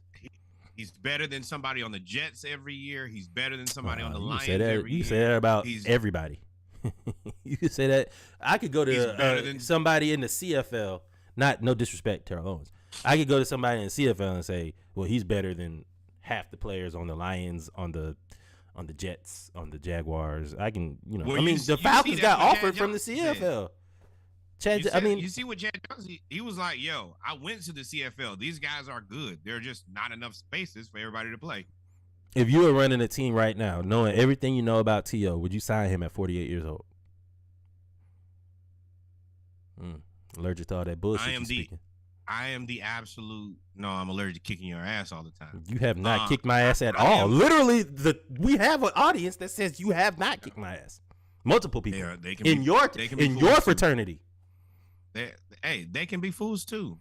He's better than somebody on the Jets every year. He's better than somebody on the Lions every year. You say that about everybody. You could say that. I could go to somebody in the CFL. No disrespect, Terrell Owens. I could go to somebody in the CFL and say, well, he's better than half the players on the Lions, on the Jets, on the Jaguars. I can, the Falcons got offered from the CFL. You see what Chad Jones, he was like, yo, I went to the CFL. These guys are good. There are just not enough spaces for everybody to play. If you were running a team right now, knowing everything you know about T.O., would you sign him at 48 years old? Allergic to all that bullshit you're speaking. I am the absolute. No, I'm allergic to kicking your ass all the time. You have not kicked my ass at all. Literally, we have an audience that says you have not kicked my ass. Multiple people in your fraternity. They can be fools too.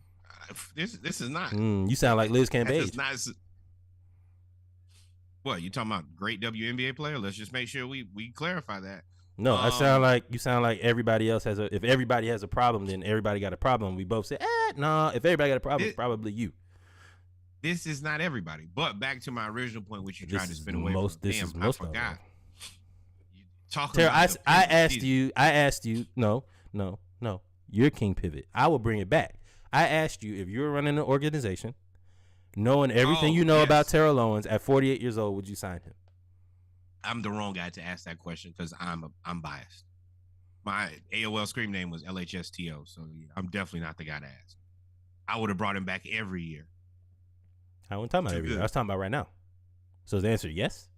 This is not. You sound like Liz Cambage. What, you talking about great WNBA player? Let's just make sure we clarify that. No, you sound like everybody else has if everybody has a problem, then everybody got a problem. We both say, no, if everybody got a problem, it's probably you. This is not everybody. But back to my original point, which you tried to spin away from. This is most I forgot. Talking about I asked you. No. You're King Pivot. I will bring it back. I asked you if you were running an organization, knowing everything you know about Terrell Owens at 48 years old, would you sign him? I'm the wrong guy to ask that question because I'm biased. My AOL scream name was LHSTO, so yeah, I'm definitely not the guy to ask. I would have brought him back every year. I wasn't talking about every year. I was talking about right now. So is the answer yes?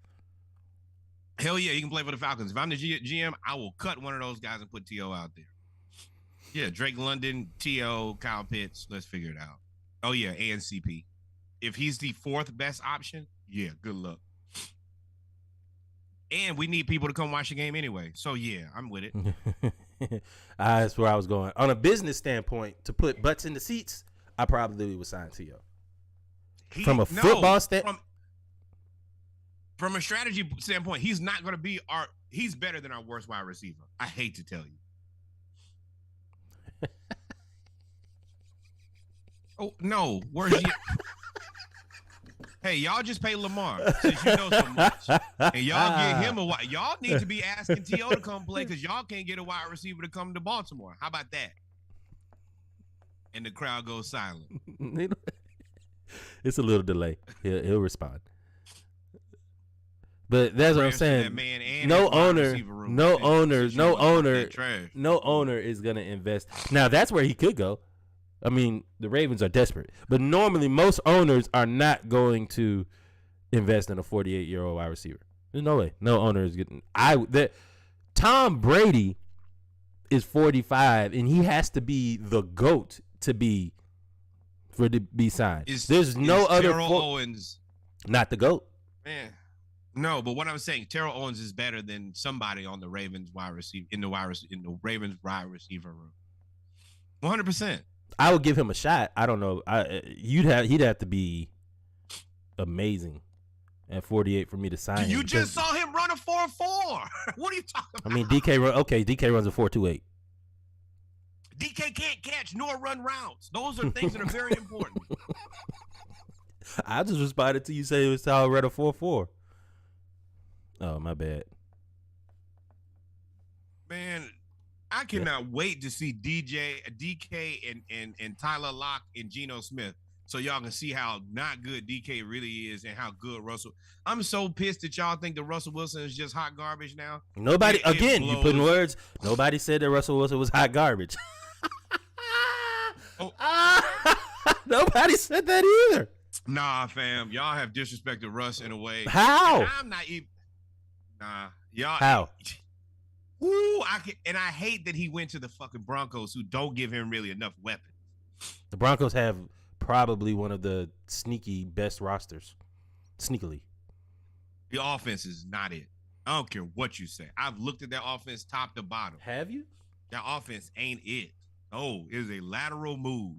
Hell yeah, he can play for the Falcons. If I'm the GM, I will cut one of those guys and put T.O. out there. Yeah, Drake London, T.O., Kyle Pitts. Let's figure it out. Oh, yeah, and CP. If he's the fourth best option, yeah, good luck. And we need people to come watch the game anyway. So, yeah, I'm with it. That's where I was going. On a business standpoint, to put butts in the seats, I probably would sign T.O. From a football standpoint. From a strategy standpoint, he's not going to be he's better than our worst wide receiver. I hate to tell you. Oh, no. Where's he? Hey, y'all just pay Lamar since you know so much. And y'all get him a wide. Y'all need to be asking T.O. to come play because y'all can't get a wide receiver to come to Baltimore. How about that? And the crowd goes silent. It's a little delay. He'll respond. But that's what I'm saying. No owner is gonna invest. Now that's where he could go. I mean, the Ravens are desperate, but normally most owners are not going to invest in a 48-year-old wide receiver. There's no way. No owner is getting. Tom Brady is 45, and he has to be the GOAT to be signed. There's no other. Terrell Owens not the GOAT. Man. No, but what I'm saying, Terrell Owens is better than somebody on the Ravens wide receiver in the Ravens wide receiver room. 100%. I would give him a shot. I don't know. He'd have to be amazing at 48 for me to sign him. You just saw him run a 4.4. What are you talking about? I mean, DK runs a 4.28. DK can't catch nor run routes. Those are things that are very important. I just responded to you saying it was how I read a 4.4. Oh, my bad. Man, I cannot wait to see DK and Tyler Lock and Geno Smith so y'all can see how not good DK really is and how good Russell. I'm so pissed that y'all think that Russell Wilson is just hot garbage now. Nobody, you put in words, nobody said that Russell Wilson was hot garbage. Nobody said that either. Nah, fam. Y'all have disrespected Russ in a way. How? And I'm not even. Nah, y'all. How? Ooh, I hate that he went to the fucking Broncos, who don't give him really enough weapons. The Broncos have probably one of the sneaky best rosters. Sneakily. The offense is not it. I don't care what you say. I've looked at that offense top to bottom. Have you? That offense ain't it. Oh, it is a lateral move.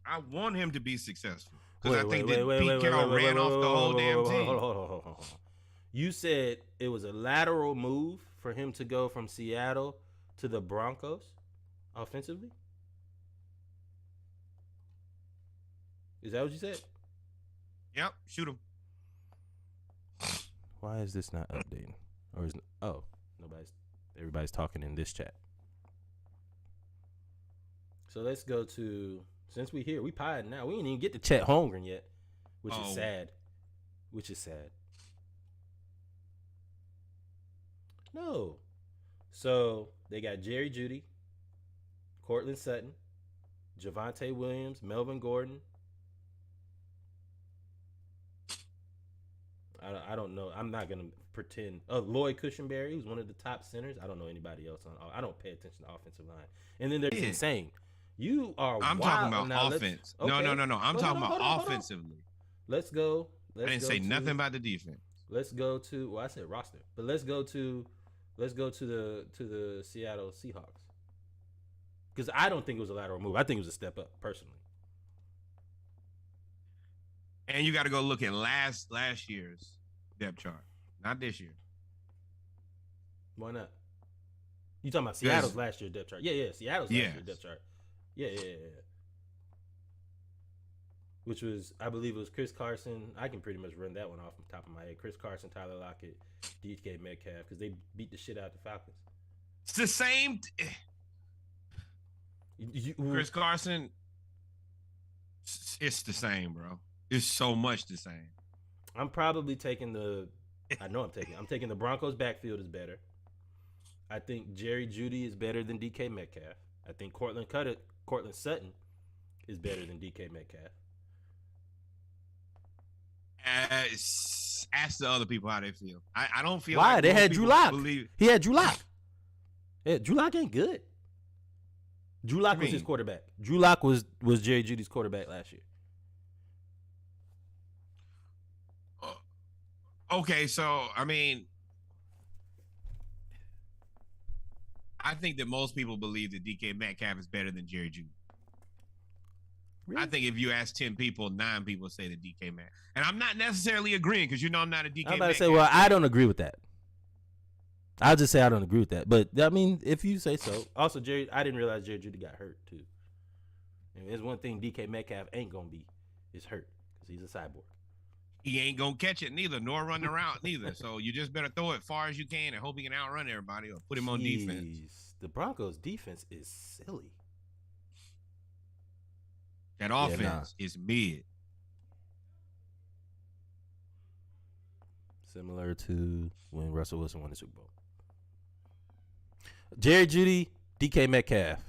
I want him to be successful. Because I think that Pete Carroll ran off the whole damn team. Hold on. You said it was a lateral move for him to go from Seattle to the Broncos offensively? Is that what you said? Yep, shoot him. Why is this not updating? Or is everybody's talking in this chat. So let's go to, since we here, we potting now. We didn't even get to Chet Holmgren yet, which is sad. No. So they got Jerry Jeudy, Cortland Sutton, Javonte Williams, Melvin Gordon. I don't know. I'm not going to pretend. Lloyd Cushenberry, who's one of the top centers. I don't know anybody else on. I don't pay attention to offensive line. And then there's insane. I'm talking about offense. Okay. No. I'm talking about offensively. Let's go. I didn't say nothing about the defense. Let's go to. Well, I said roster, but let's go to the Seattle Seahawks. Because I don't think it was a lateral move. I think it was a step up, personally. And you got to go look at last year's depth chart, not this year. Why not? You talking about Seattle's last year depth chart? Yeah, Seattle's last year depth chart. Yeah. which was, I believe it was Chris Carson. I can pretty much run that one off the top of my head. Chris Carson, Tyler Lockett, DK Metcalf, because they beat the shit out of the Falcons. It's the same. Chris Carson, it's the same, bro. It's so much the same. I'm probably taking the Broncos backfield is better. I think Jerry Jeudy is better than DK Metcalf. I think Cortland Sutton is better than DK Metcalf. Ask the other people how they feel. I don't feel why like they had Drew Lock. He had Drew Lock. Yeah, Drew Lock ain't good. Drew Lock was his quarterback. Drew Lock was Jerry Jeudy's quarterback last year. Okay, so I mean, I think that most people believe that DK Metcalf is better than Jerry Jeudy. Really? I think if you ask 10 people, 9 people say that DK Metcalf. And I'm not necessarily agreeing because I'm not a DK Metcalf. I'm about to say, well, I don't agree with that. I'll just say I don't agree with that. But, I mean, if you say so. Also, I didn't realize Jerry Jeudy got hurt, too. And there's one thing DK Metcalf ain't going to be is hurt because he's a cyborg. He ain't going to catch it neither, nor run around neither. So you just better throw it far as you can and hope he can outrun everybody or put him on defense. The Broncos' defense is silly. That offense is mid. Similar to when Russell Wilson won the Super Bowl. Jerry Jeudy, DK Metcalf.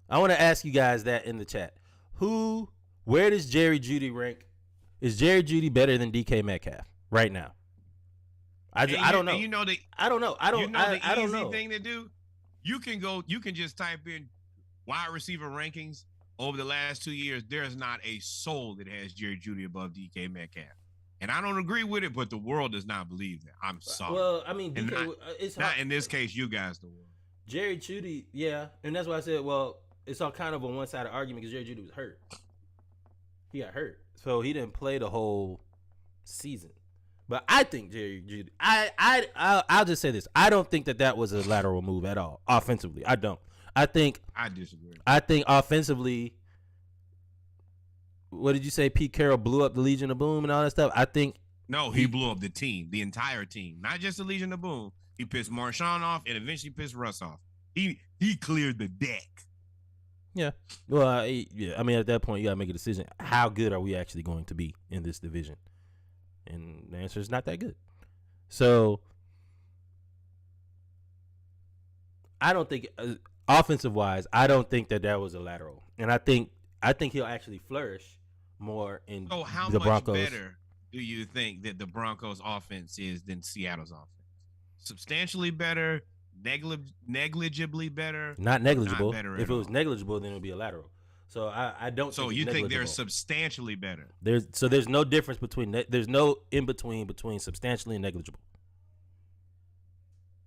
I want to ask you guys that in the chat. Where does Jerry Jeudy rank? Is Jerry Jeudy better than DK Metcalf right now? I don't know. I don't know. I don't know. Easy thing to do? You can just type in wide receiver rankings over the last 2 years. There's not a soul that has Jerry Jeudy above DK Metcalf. And I don't agree with it, but the world does not believe that. I'm sorry. Well, I mean, DK, it's not in this case, you guys, the world. Jerry Jeudy, yeah. And that's why I said, well, it's all kind of a one-sided argument because Jerry Jeudy was hurt. He got hurt. So he didn't play the whole season. But I think Jerry Jeudy, I'll just say this. I don't think that was a lateral move at all, offensively. I don't. I disagree. I think offensively, what did you say? Pete Carroll blew up the Legion of Boom and all that stuff. I think he blew up the team, the entire team, not just the Legion of Boom. He pissed Marshawn off and eventually pissed Russ off. He cleared the deck. Yeah. Well, I mean, at that point, you got to make a decision. How good are we actually going to be in this division? And the answer is not that good. So I don't think, offensive-wise, I don't think that was a lateral. And I think he'll actually flourish more in the Broncos. So how much better do you think that the Broncos offense is than Seattle's offense? Substantially better, negligibly better? Not negligible. Not if it was negligible, then it would be a lateral. So I don't. So you think they're substantially better? There's no difference there's no in between substantially and negligible.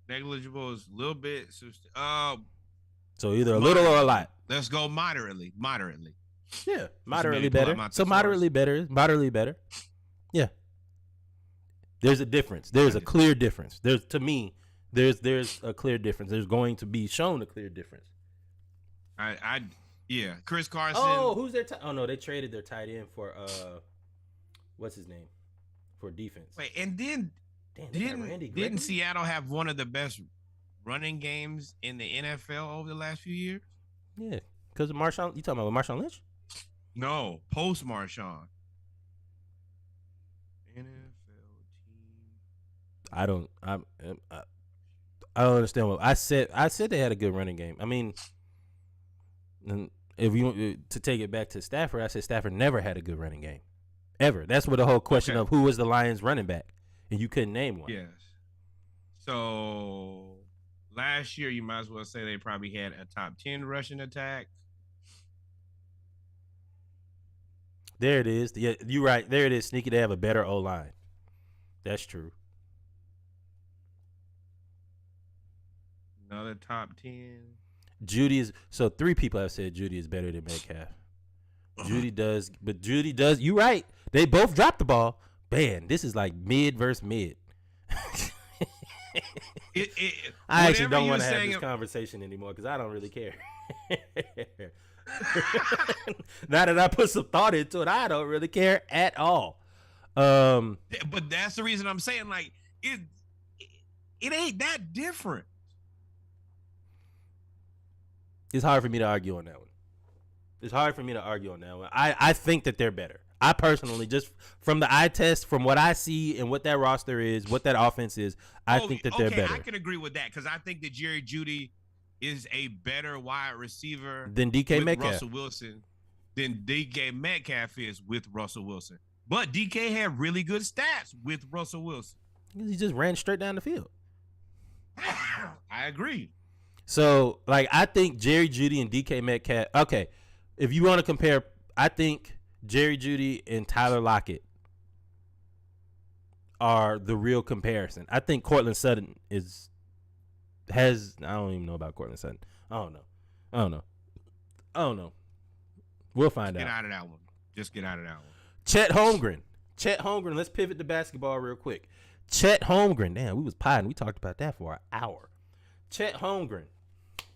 Negligible is a little bit. So either a little or a lot. Let's go moderately. Yeah, moderately better. So moderately better. Yeah. There's a difference. There's a clear difference. There's a clear difference. There's going to be shown a clear difference. Yeah, Chris Carson. Oh, who's their no, they traded their tight end for what's his name? For defense. Wait, and then didn't Seattle have one of the best running games in the NFL over the last few years? Yeah, because of Marshawn. You talking about Marshawn Lynch? No, post Marshawn. NFL team. I don't understand what I said. I said they had a good running game. I mean, if you want to take it back to Stafford, I said Stafford never had a good running game, ever. That's what the whole question of who was the Lions' running back, and you couldn't name one. Yes. So last year, you might as well say they probably had a top 10 rushing attack. There it is. Yeah, you're right. There it is. Sneaky. They have a better O-line. That's true. Another top 10. Jeudy is so 3 people have said Jeudy is better than Metcalf. Jeudy does. You're right. They both dropped the ball. Man, this is like mid versus mid. I actually don't want to have this conversation anymore because I don't really care. Now that I put some thought into it, I don't really care at all. But that's the reason I'm saying, like, it ain't that different. It's hard for me to argue on that one. I think that they're better. I personally, just from the eye test, from what I see and what that roster is, what that offense is, I think that they're better. I can agree with that because I think that Jerry Jeudy is a better wide receiver than DK Metcalf. Russell Wilson than DK Metcalf is with Russell Wilson. But DK had really good stats with Russell Wilson. He just ran straight down the field. I agree. So, like, I think Jerry Jeudy and DK Metcalf. Okay, if you want to compare, I think Jerry Jeudy and Tyler Lockett are the real comparison. I think Cortland Sutton has. I don't even know about Cortland Sutton. I don't know. We'll find out. Get out of that one. Just get out of that one. Chet Holmgren. Let's pivot to basketball real quick. Chet Holmgren. Damn, we was potting. We talked about that for an hour. Chet Holmgren.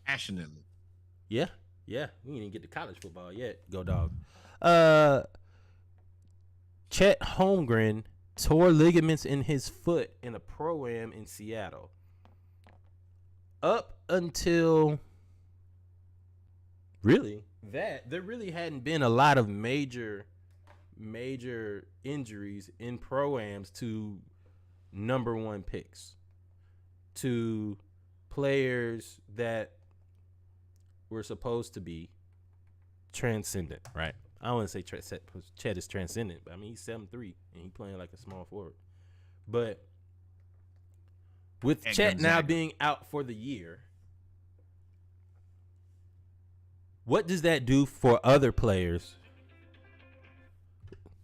Passionately. Yeah. We didn't even get to college football yet. Go Dogs. Chet Holmgren tore ligaments in his foot in a pro-am in Seattle. Up until there really hadn't been a lot of major injuries in pro-ams to number one picks, to players that were supposed to be transcendent, right? I don't want to say Chet is transcendent, but I mean, he's 7'3", and he's playing like a small forward. But with Chet now being out for the year, what does that do for other players?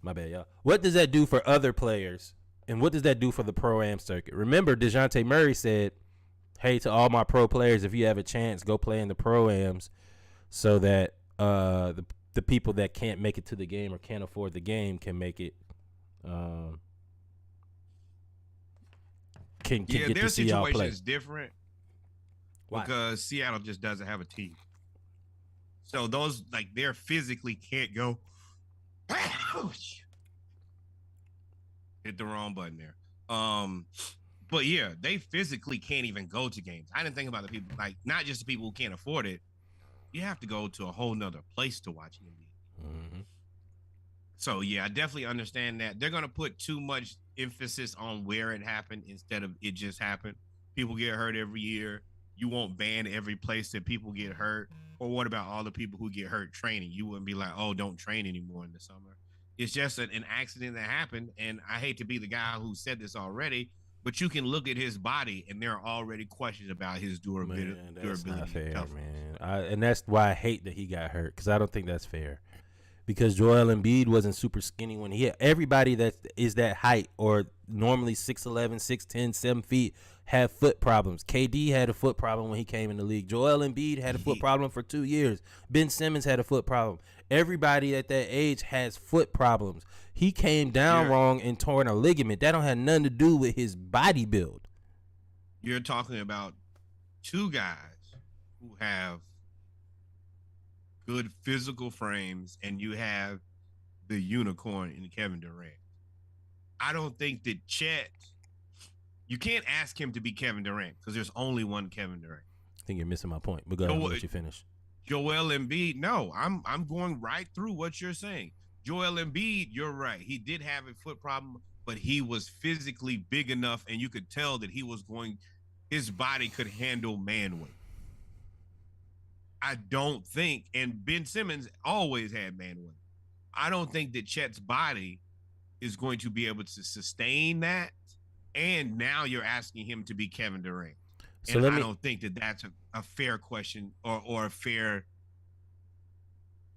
My bad, y'all. What does that do for other players, and what does that do for the Pro-Am circuit? Remember, DeJounte Murray said, hey, to all my pro players, if you have a chance, go play in the Pro-Ams so that the people that can't make it to the game or can't afford the game can make it. Can get to see y'all play. Their situation is different. Why? Because Seattle just doesn't have a team. So those, like, they're physically can't go. Hit the wrong button there. But yeah, they physically can't even go to games. I didn't think about the people, like, not just the people who can't afford it. You have to go to a whole nother place to watch NBA. Mm-hmm. So yeah, I definitely understand that. They're gonna put too much emphasis on where it happened instead of it just happened. People get hurt every year. You won't ban every place that people get hurt. Or what about all the people who get hurt training? You wouldn't be like, oh, don't train anymore in the summer. It's just an accident that happened. And I hate to be the guy who said this already, but you can look at his body and there are already questions about his durability. Man, that's not fair, man. And that's why I hate that he got hurt, because I don't think that's fair. Because Joel Embiid wasn't super skinny when he hit. Everybody that is that height or normally 6'11", 6'10", 7 feet have foot problems. KD had a foot problem when he came in the league. Joel Embiid had a foot problem for 2 years. Ben Simmons had a foot problem. Everybody at that age has foot problems. He came down wrong and torn a ligament. That don't have nothing to do with his body build. You're talking about two guys who have good physical frames, and you have the unicorn in Kevin Durant. I don't think that Chet, you can't ask him to be Kevin Durant because there's only one Kevin Durant. I think you're missing my point, but go ahead and let you finish. Joel Embiid, no, I'm going right through what you're saying. Joel Embiid, you're right. He did have a foot problem, but he was physically big enough, and you could tell that his body could handle man weight. I don't think, and Ben Simmons always had man weight. I don't think that Chet's body is going to be able to sustain that. And now you're asking him to be Kevin Durant. And I don't think that that's a fair question or a fair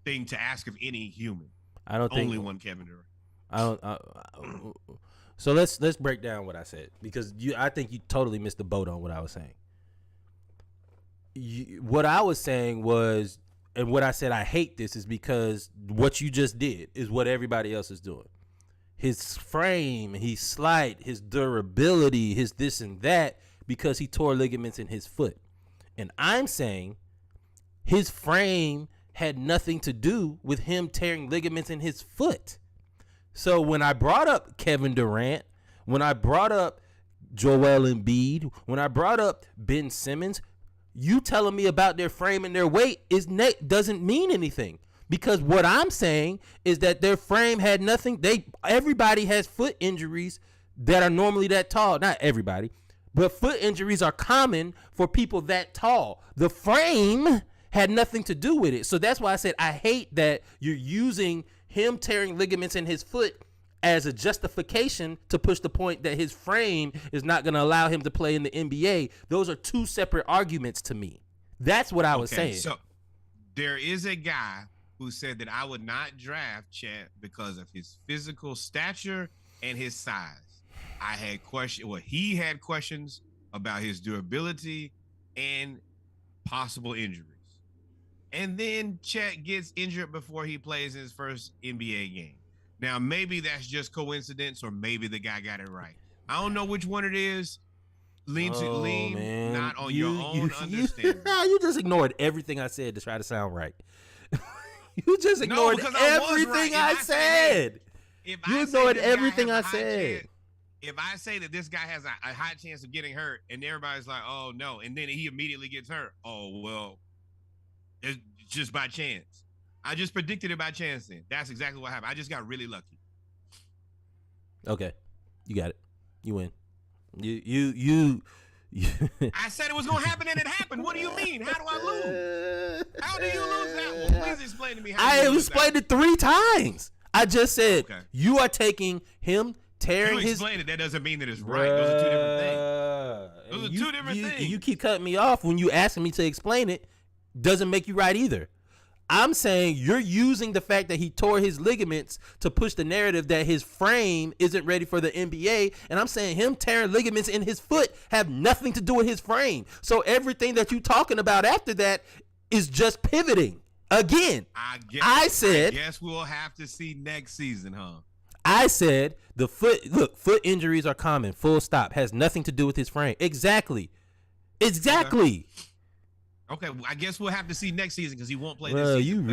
thing to ask of any human. I don't think only one Kevin Durant. So let's break down what I said, because I think you totally missed the boat on what I was saying. What I was saying was, and what I said I hate this, is because what you just did is what everybody else is doing. His frame, he's slight, his durability, his this and that, because he tore ligaments in his foot. And I'm saying his frame, had nothing to do with him tearing ligaments in his foot. So when I brought up Kevin Durant, when I brought up Joel Embiid, when I brought up Ben Simmons, you telling me about their frame and their weight doesn't mean anything, because what I'm saying is that their frame had nothing. Everybody has foot injuries that are normally that tall. Not everybody, but foot injuries are common for people that tall. The frame had nothing to do with it. So that's why I said I hate that you're using him tearing ligaments in his foot as a justification to push the point that his frame is not going to allow him to play in the NBA. Those are two separate arguments to me. That's what I was saying. So there is a guy who said that I would not draft Chet because of his physical stature and his size. I had questions. Well, he had questions about his durability and possible injuries. And then Chet gets injured before he plays his first NBA game. Now, maybe that's just coincidence, or maybe the guy got it right. I don't know which one it is. Lean not on your own understanding. You just ignored everything I said to try to sound right. You just ignored everything I said. You ignored everything I said. If I say that this guy has a high chance of getting hurt, and everybody's like, oh, no, and then he immediately gets hurt, oh, well, it's just by chance. I just predicted it by chance then. That's exactly what happened. I just got really lucky. Okay. You got it. You win. You I said it was going to happen and it happened. What do you mean? How do I lose? How do you lose that one? Please explain to me how I explained it 3 times. I just said you are taking him tearing his... You explained it. That doesn't mean that it's right. Those are 2 different things. Those are 2 different things. You keep cutting me off when you asking me to explain it. Doesn't make you right either. I'm saying you're using the fact that he tore his ligaments to push the narrative that his frame isn't ready for the NBA. And I'm saying him tearing ligaments in his foot have nothing to do with his frame. So everything that you're talking about after that is just pivoting. Again, I guess we'll have to see next season, huh? I said foot injuries are common. Full stop. Has nothing to do with his frame. Exactly. Okay, I guess we'll have to see next season because he won't play this season.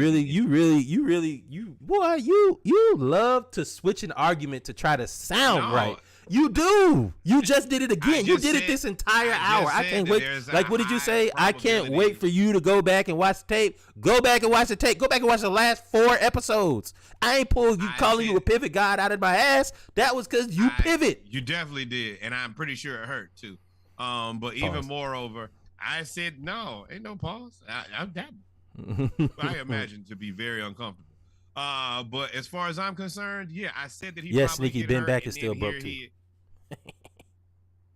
You love to switch an argument to try to sound right. You do. You just did it again. You did it this entire hour. I can't wait. Like, what did you say? I can't wait for you to go back and watch the tape. Go back and watch the tape. Go back and watch the last 4 episodes. I ain't calling you a pivot god out of my ass. That was because you pivot. You definitely did, and I'm pretty sure it hurt too. But even moreover, I said no. Ain't no pause. I imagine to be very uncomfortable. But as far as I'm concerned, yeah, I said that he. Yes, Sneaky Ben back is still broke too.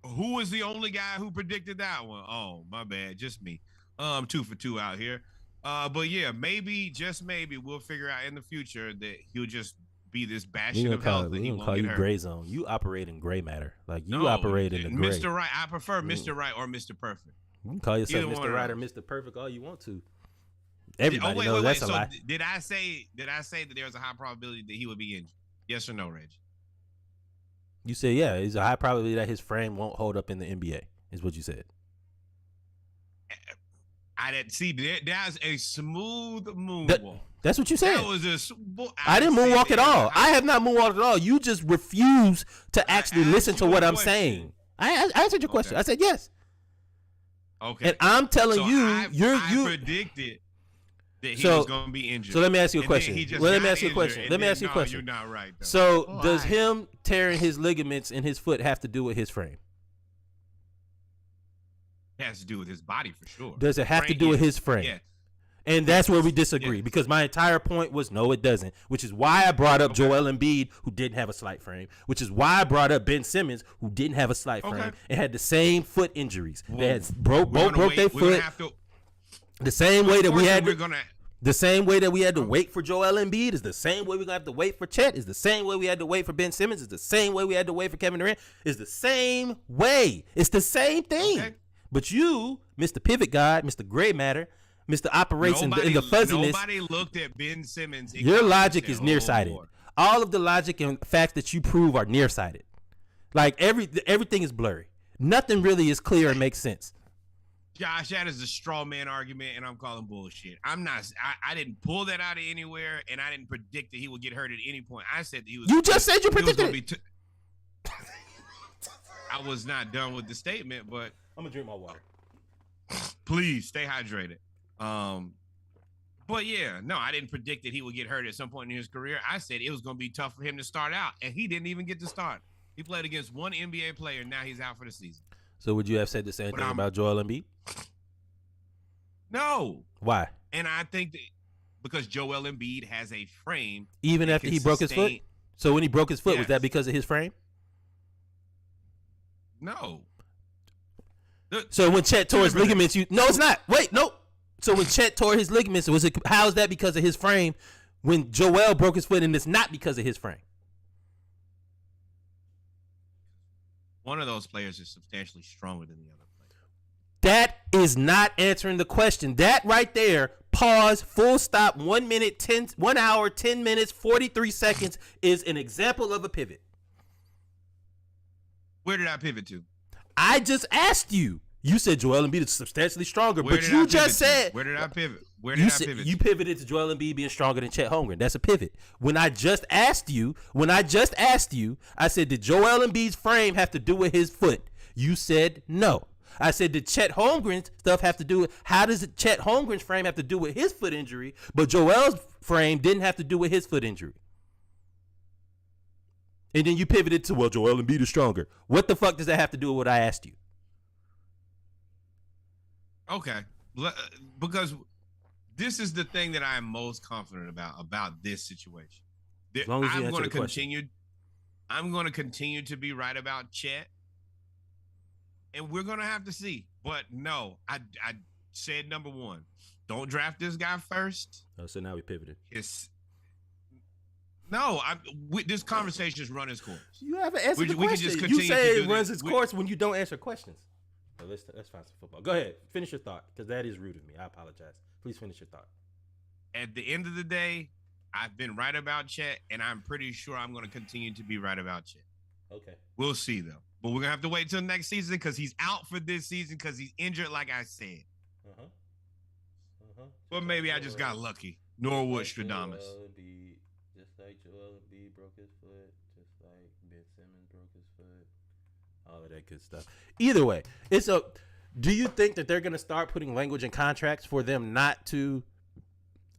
Who was the only guy who predicted that one? Oh, my bad, just me. 2 for 2 out here. But yeah, maybe, just maybe, we'll figure out in the future that he'll just be this bastion of health. We gonna call you gray zone. You operate in gray matter. Like you operate in the gray. Mr. Right. I prefer Mr. Right or Mr. Perfect. You can call yourself Mr. Right or Mr. Perfect all you want to. Everybody knows that's a lie. Did I say that there's a high probability that he would be injured? Yes or no, Reg? You said yeah. It's a high probability that his frame won't hold up in the NBA. Is what you said. I didn't see that. That's a smooth moonwalk. That's what you said. That was I didn't moonwalk at all. I have not moonwalked at all. You just refuse to actually listen to what I'm saying. I answered your question. I said yes. Okay. And I'm telling you, I predicted that he was going to be injured. So let me ask you a question. Let me ask you a question. You're not right, though. So does him tearing his ligaments in his foot have to do with his frame? It has to do with his body for sure. Does it have to do with his frame? Yeah. And that's where we disagree because my entire point was no, it doesn't, which is why I brought up Joel Embiid, who didn't have a slight frame, which is why I brought up Ben Simmons, who didn't have a slight frame and had the same foot injuries. They had both broke their foot. The same way that we had the same way that we had to wait for Joel Embiid is the same way we're going to have to wait for Chet, is the same way we had to wait for Ben Simmons, is the same way we had to wait for Kevin Durant, is the same way. It's the same thing. Okay. But you, Mr. Pivot God, Mr. Gray Matter, Mr. Operation in the fuzziness. Nobody looked at Ben Simmons. Your logic is nearsighted. All of the logic and facts that you prove are nearsighted. Like everything is blurry. Nothing really is clear and makes sense. Josh, that is a straw man argument, and I'm calling bullshit. I'm not. I didn't pull that out of anywhere, and I didn't predict that he would get hurt at any point. I said that he was. You just said you predicted it. I was not done with the statement, but I'm gonna drink my water. Please stay hydrated. But yeah, no, I didn't predict that he would get hurt at some point in his career. I said it was going to be tough for him to start out, and he didn't even get to start. He played against one NBA player, and now he's out for the season. So would you have said the same thing about Joel Embiid? No. Why? And I think that because Joel Embiid has a frame. Even after he broke his foot? So when he broke his foot, yes. Was that because of his frame? No. So when Chet tore his ligaments, no, it's not. Wait, no. So when Chet tore his ligaments, how is that because of his frame? When Joel broke his foot, and it's not because of his frame. One of those players is substantially stronger than the other player. That is not answering the question. That right there, pause, full stop, 1 hour, 10 minutes, 43 seconds is an example of a pivot. Where did I pivot to? I just asked you. You said Joel Embiid is substantially stronger, but you just said. Where did I pivot? Where did I pivot? You pivoted to Joel Embiid being stronger than Chet Holmgren. That's a pivot. When I just asked you, I said, did Joel Embiid's frame have to do with his foot? You said no. I said, did Chet Holmgren's stuff have to do with, how does Chet Holmgren's frame have to do with his foot injury, but Joel's frame didn't have to do with his foot injury? And then you pivoted to, well, Joel Embiid is stronger. What the fuck does that have to do with what I asked you? Okay. Because this is the thing that I am most confident about this situation. As long as you I'm answer going to the question. continue. I'm going to continue to be right about Chet. And we're going to have to see. But no, I said number one, don't draft this guy first. Oh, so now we pivoted. This conversation has run its course. You haven't answered the question. We can just continue you say it to runs its course when you don't answer questions. So let's find some football. Go ahead. Finish your thought, because that is rude of me. I apologize. Please finish your thought. At the end of the day, I've been right about Chet, and I'm pretty sure I'm going to continue to be right about Chet. Okay. We'll see, though. But we're going to have to wait till next season because he's out for this season because he's injured, like I said. But maybe I just got lucky. Norwood Stradamus. Just like Joel Embiid broke his foot, just like Ben Simmons broke his foot. All of that good stuff. Either way, do you think that they're going to start putting language in contracts for them not to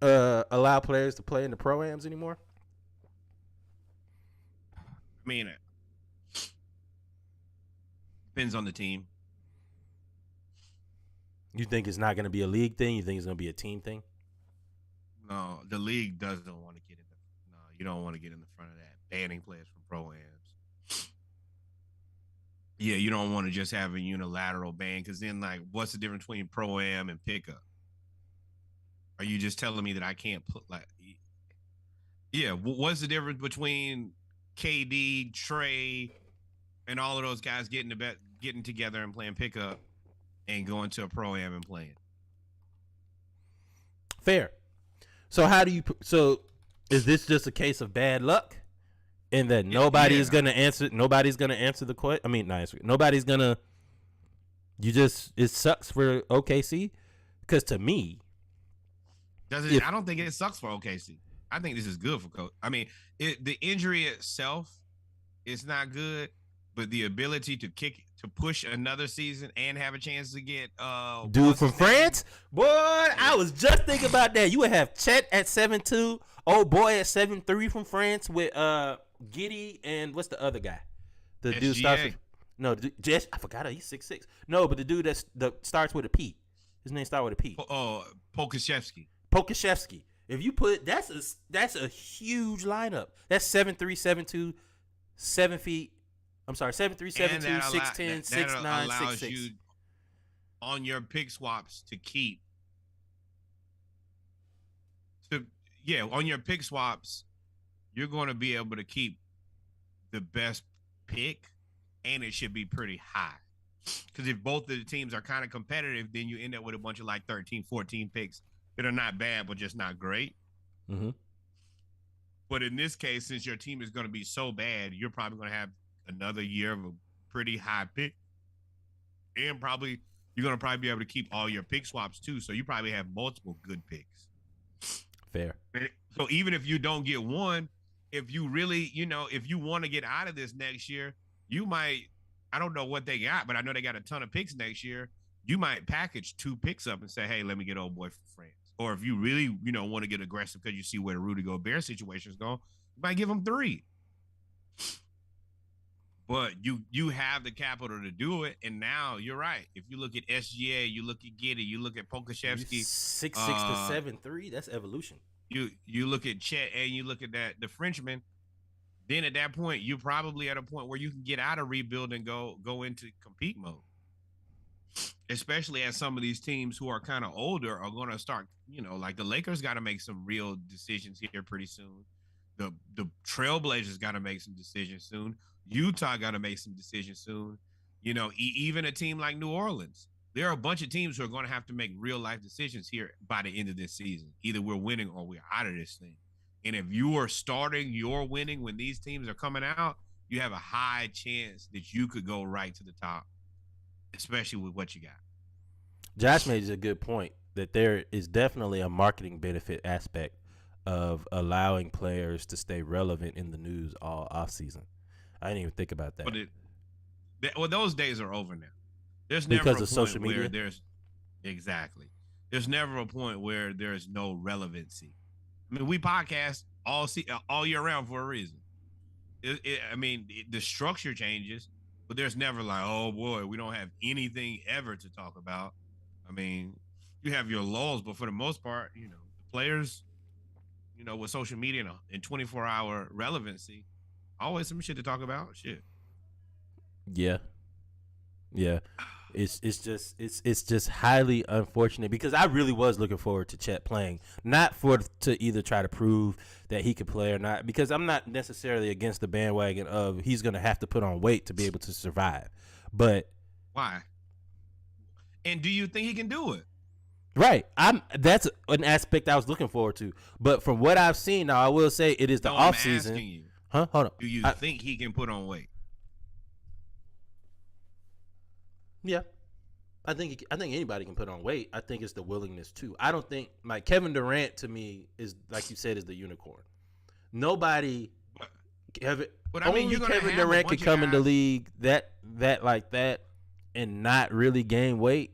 allow players to play in the pro-ams anymore? I mean, it depends on the team. You think it's not going to be a league thing? You think it's going to be a team thing? No, the league doesn't want to get in. No, you don't want to get in the front of that. Banning players from pro-ams. Yeah, you don't want to just have a unilateral ban because then, like, what's the difference between pro-am and pickup? Are you just telling me that I can't put, like, yeah, what's the difference between KD, Trey, and all of those guys getting together and playing pickup and going to a pro-am and playing? Fair. So so is this just a case of bad luck? And that nobody's gonna answer the question. I mean, nobody's gonna. It sucks for OKC, because to me, I don't think it sucks for OKC. I think this is good for Coach. I mean, the injury itself is not good, but the ability to push another season and have a chance to get dude from France, boy. I was just thinking about that. You would have Chet at 7'2", old boy at 7'3" from France with Giddey and what's the other guy? The SGA. dude starts with I forgot he's 6'6". No, but the dude that starts with a P. His name starts with a P. Pokashevsky. Pokashevsky. If you put that's a huge lineup. That's 7'3", 7'2", 7 feet. I'm sorry, 7'3", 7'2", 6'10", 6'9", 6'6". You on your pick swaps to keep. On your pick swaps, you're going to be able to keep the best pick, and it should be pretty high. Because if both of the teams are kind of competitive, then you end up with a bunch of like 13, 14 picks that are not bad, but just not great. Mm-hmm. But in this case, since your team is going to be so bad, you're probably going to have another year of a pretty high pick and probably you're going to probably be able to keep all your pick swaps too. So you probably have multiple good picks. Fair. So even if you don't get one, if you really, if you want to get out of this next year, you might, I don't know what they got, but I know they got a ton of picks next year. You might package 2 picks up and say, hey, let me get old boy from France. Or if you really, want to get aggressive because you see where the Rudy Gobert situation is going, you might give him 3. But you have the capital to do it, and now you're right. If you look at SGA, you look at Giddey, you look at Pokashevsky, 6'6" to 7'3", that's evolution. You look at Chet, and you look at the Frenchman. Then at that point, you're probably at a point where you can get out of rebuild and go into compete mode. Especially as some of these teams who are kind of older are going to start, like the Lakers got to make some real decisions here pretty soon. The Trailblazers got to make some decisions soon. Utah got to make some decisions soon. Even a team like New Orleans. There are a bunch of teams who are going to have to make real life decisions here by the end of this season. Either we're winning or we're out of this thing. And if you are starting your winning when these teams are coming out, you have a high chance that you could go right to the top, especially with what you got. Josh made a good point that there is definitely a marketing benefit aspect of allowing players to stay relevant in the news all offseason. I didn't even think about that. But those days are over now. There's because never a of point social media. where there's never a point where there's no relevancy. I mean, we podcast all year round for a reason. The structure changes, but there's never like, oh boy, we don't have anything ever to talk about. I mean, you have your lulls, but for the most part, the players, with social media and 24-hour relevancy, always some shit to talk about. Shit. Yeah. It's just highly unfortunate because I really was looking forward to Chet playing, not to either try to prove that he could play or not, because I'm not necessarily against the bandwagon of he's going to have to put on weight to be able to survive. But why? And do you think he can do it? Right. That's an aspect I was looking forward to. But from what I've seen, now I will say it is the off season. You, huh? Hold on. Do you think he can put on weight? Yeah. I think anybody can put on weight. I think it's the willingness to. I don't think like Kevin Durant to me is, like you said, is the unicorn. Nobody only Kevin Durant could come in the league that like that and not really gain weight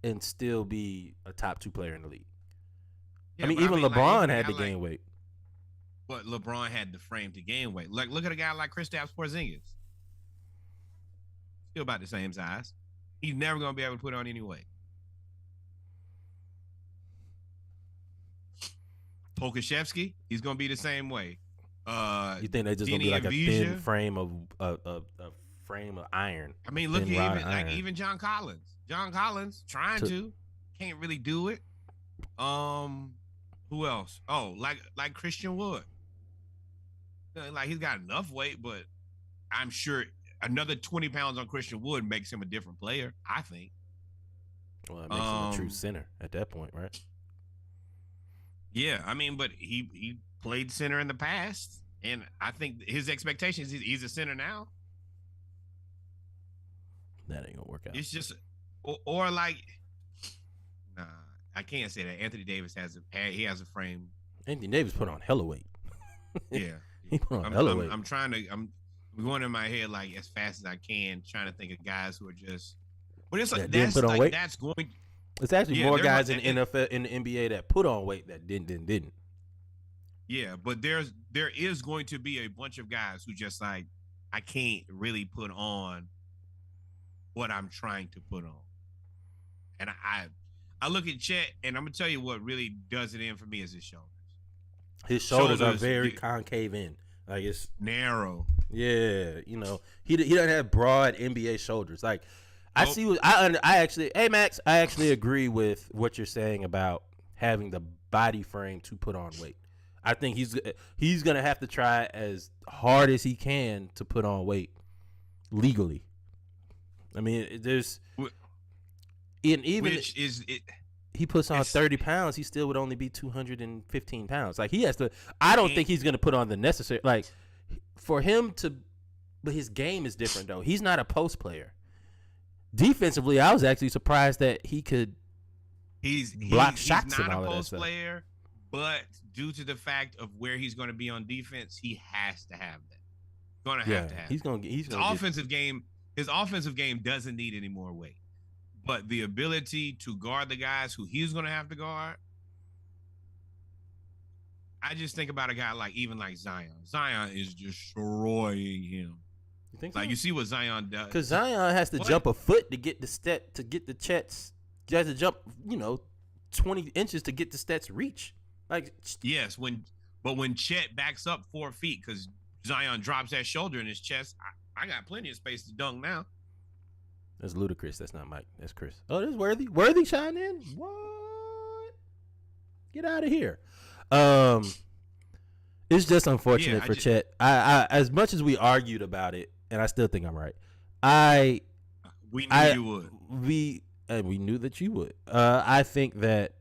and still be a top 2 player in the league. Yeah, I mean, even LeBron had to gain weight. But LeBron had the frame to gain weight. Like, look at a guy like Kristaps Porzingis. Still about the same size. He's never going to be able to put on any weight. Pokashevsky, he's going to be the same way. You think they're just going to be like a thin frame of iron? I mean, look at even John Collins. John Collins trying to can't really do it. Who else? Oh, like Christian Wood. Like he's got enough weight, but I'm sure another 20 pounds on Christian Wood makes him a different player, I think. Well, it makes him a true center at that point, right? Yeah, I mean, but he played center in the past, and I think his expectations, he's a center now. That ain't gonna work out. It's just, or like, nah, I can't say that. Anthony Davis has a frame. Anthony Davis put on hella weight. Yeah, he put on hella weight. I'm going in my head like as fast as I can, trying to think of guys who are just. But it's like that's going. It's actually more guys in the NFL in the NBA that put on weight that didn't. Yeah, but there is going to be a bunch of guys who just like I can't really put on what I'm trying to put on, and I look at Chet and I'm gonna tell you what really does it in for me is his shoulders. His shoulders are very concave in. Like it's narrow. Yeah, he doesn't have broad NBA shoulders. Like I see what I actually. Hey Max, I actually agree with what you're saying about having the body frame to put on weight. I think he's gonna have to try as hard as he can to put on weight legally. I mean, he puts on 30 pounds, he still would only be 215 pounds. Like he has to. I don't think he's gonna put on the necessary. Like for him to, but his game is different though. He's not a post player. Defensively, I was actually surprised that he could block shots he's and not all a of that post stuff. player, but due to the fact of where he's going to be on defense, he has to have that. Going to have Yeah, to have. he's gonna His offensive game doesn't need any more weight, but the ability to guard the guys who he's going to have to guard. I just think about a guy like Zion. Zion is destroying him. You think Like so? you see what Zion does. Because Zion has to jump a foot to get the step to get the Chet's. He has to jump, 20 inches to get the Stet's reach. Like yes, when Chet backs up 4 feet because Zion drops that shoulder in his chest, I got plenty of space to dunk now. That's ludicrous. That's not Mike. That's Chris. Oh, there's Worthy. Worthy shine in. What? Get out of here. It's just unfortunate for Chet. I as much as we argued about it, and I still think I'm right. We knew you would. We knew that you would. I think that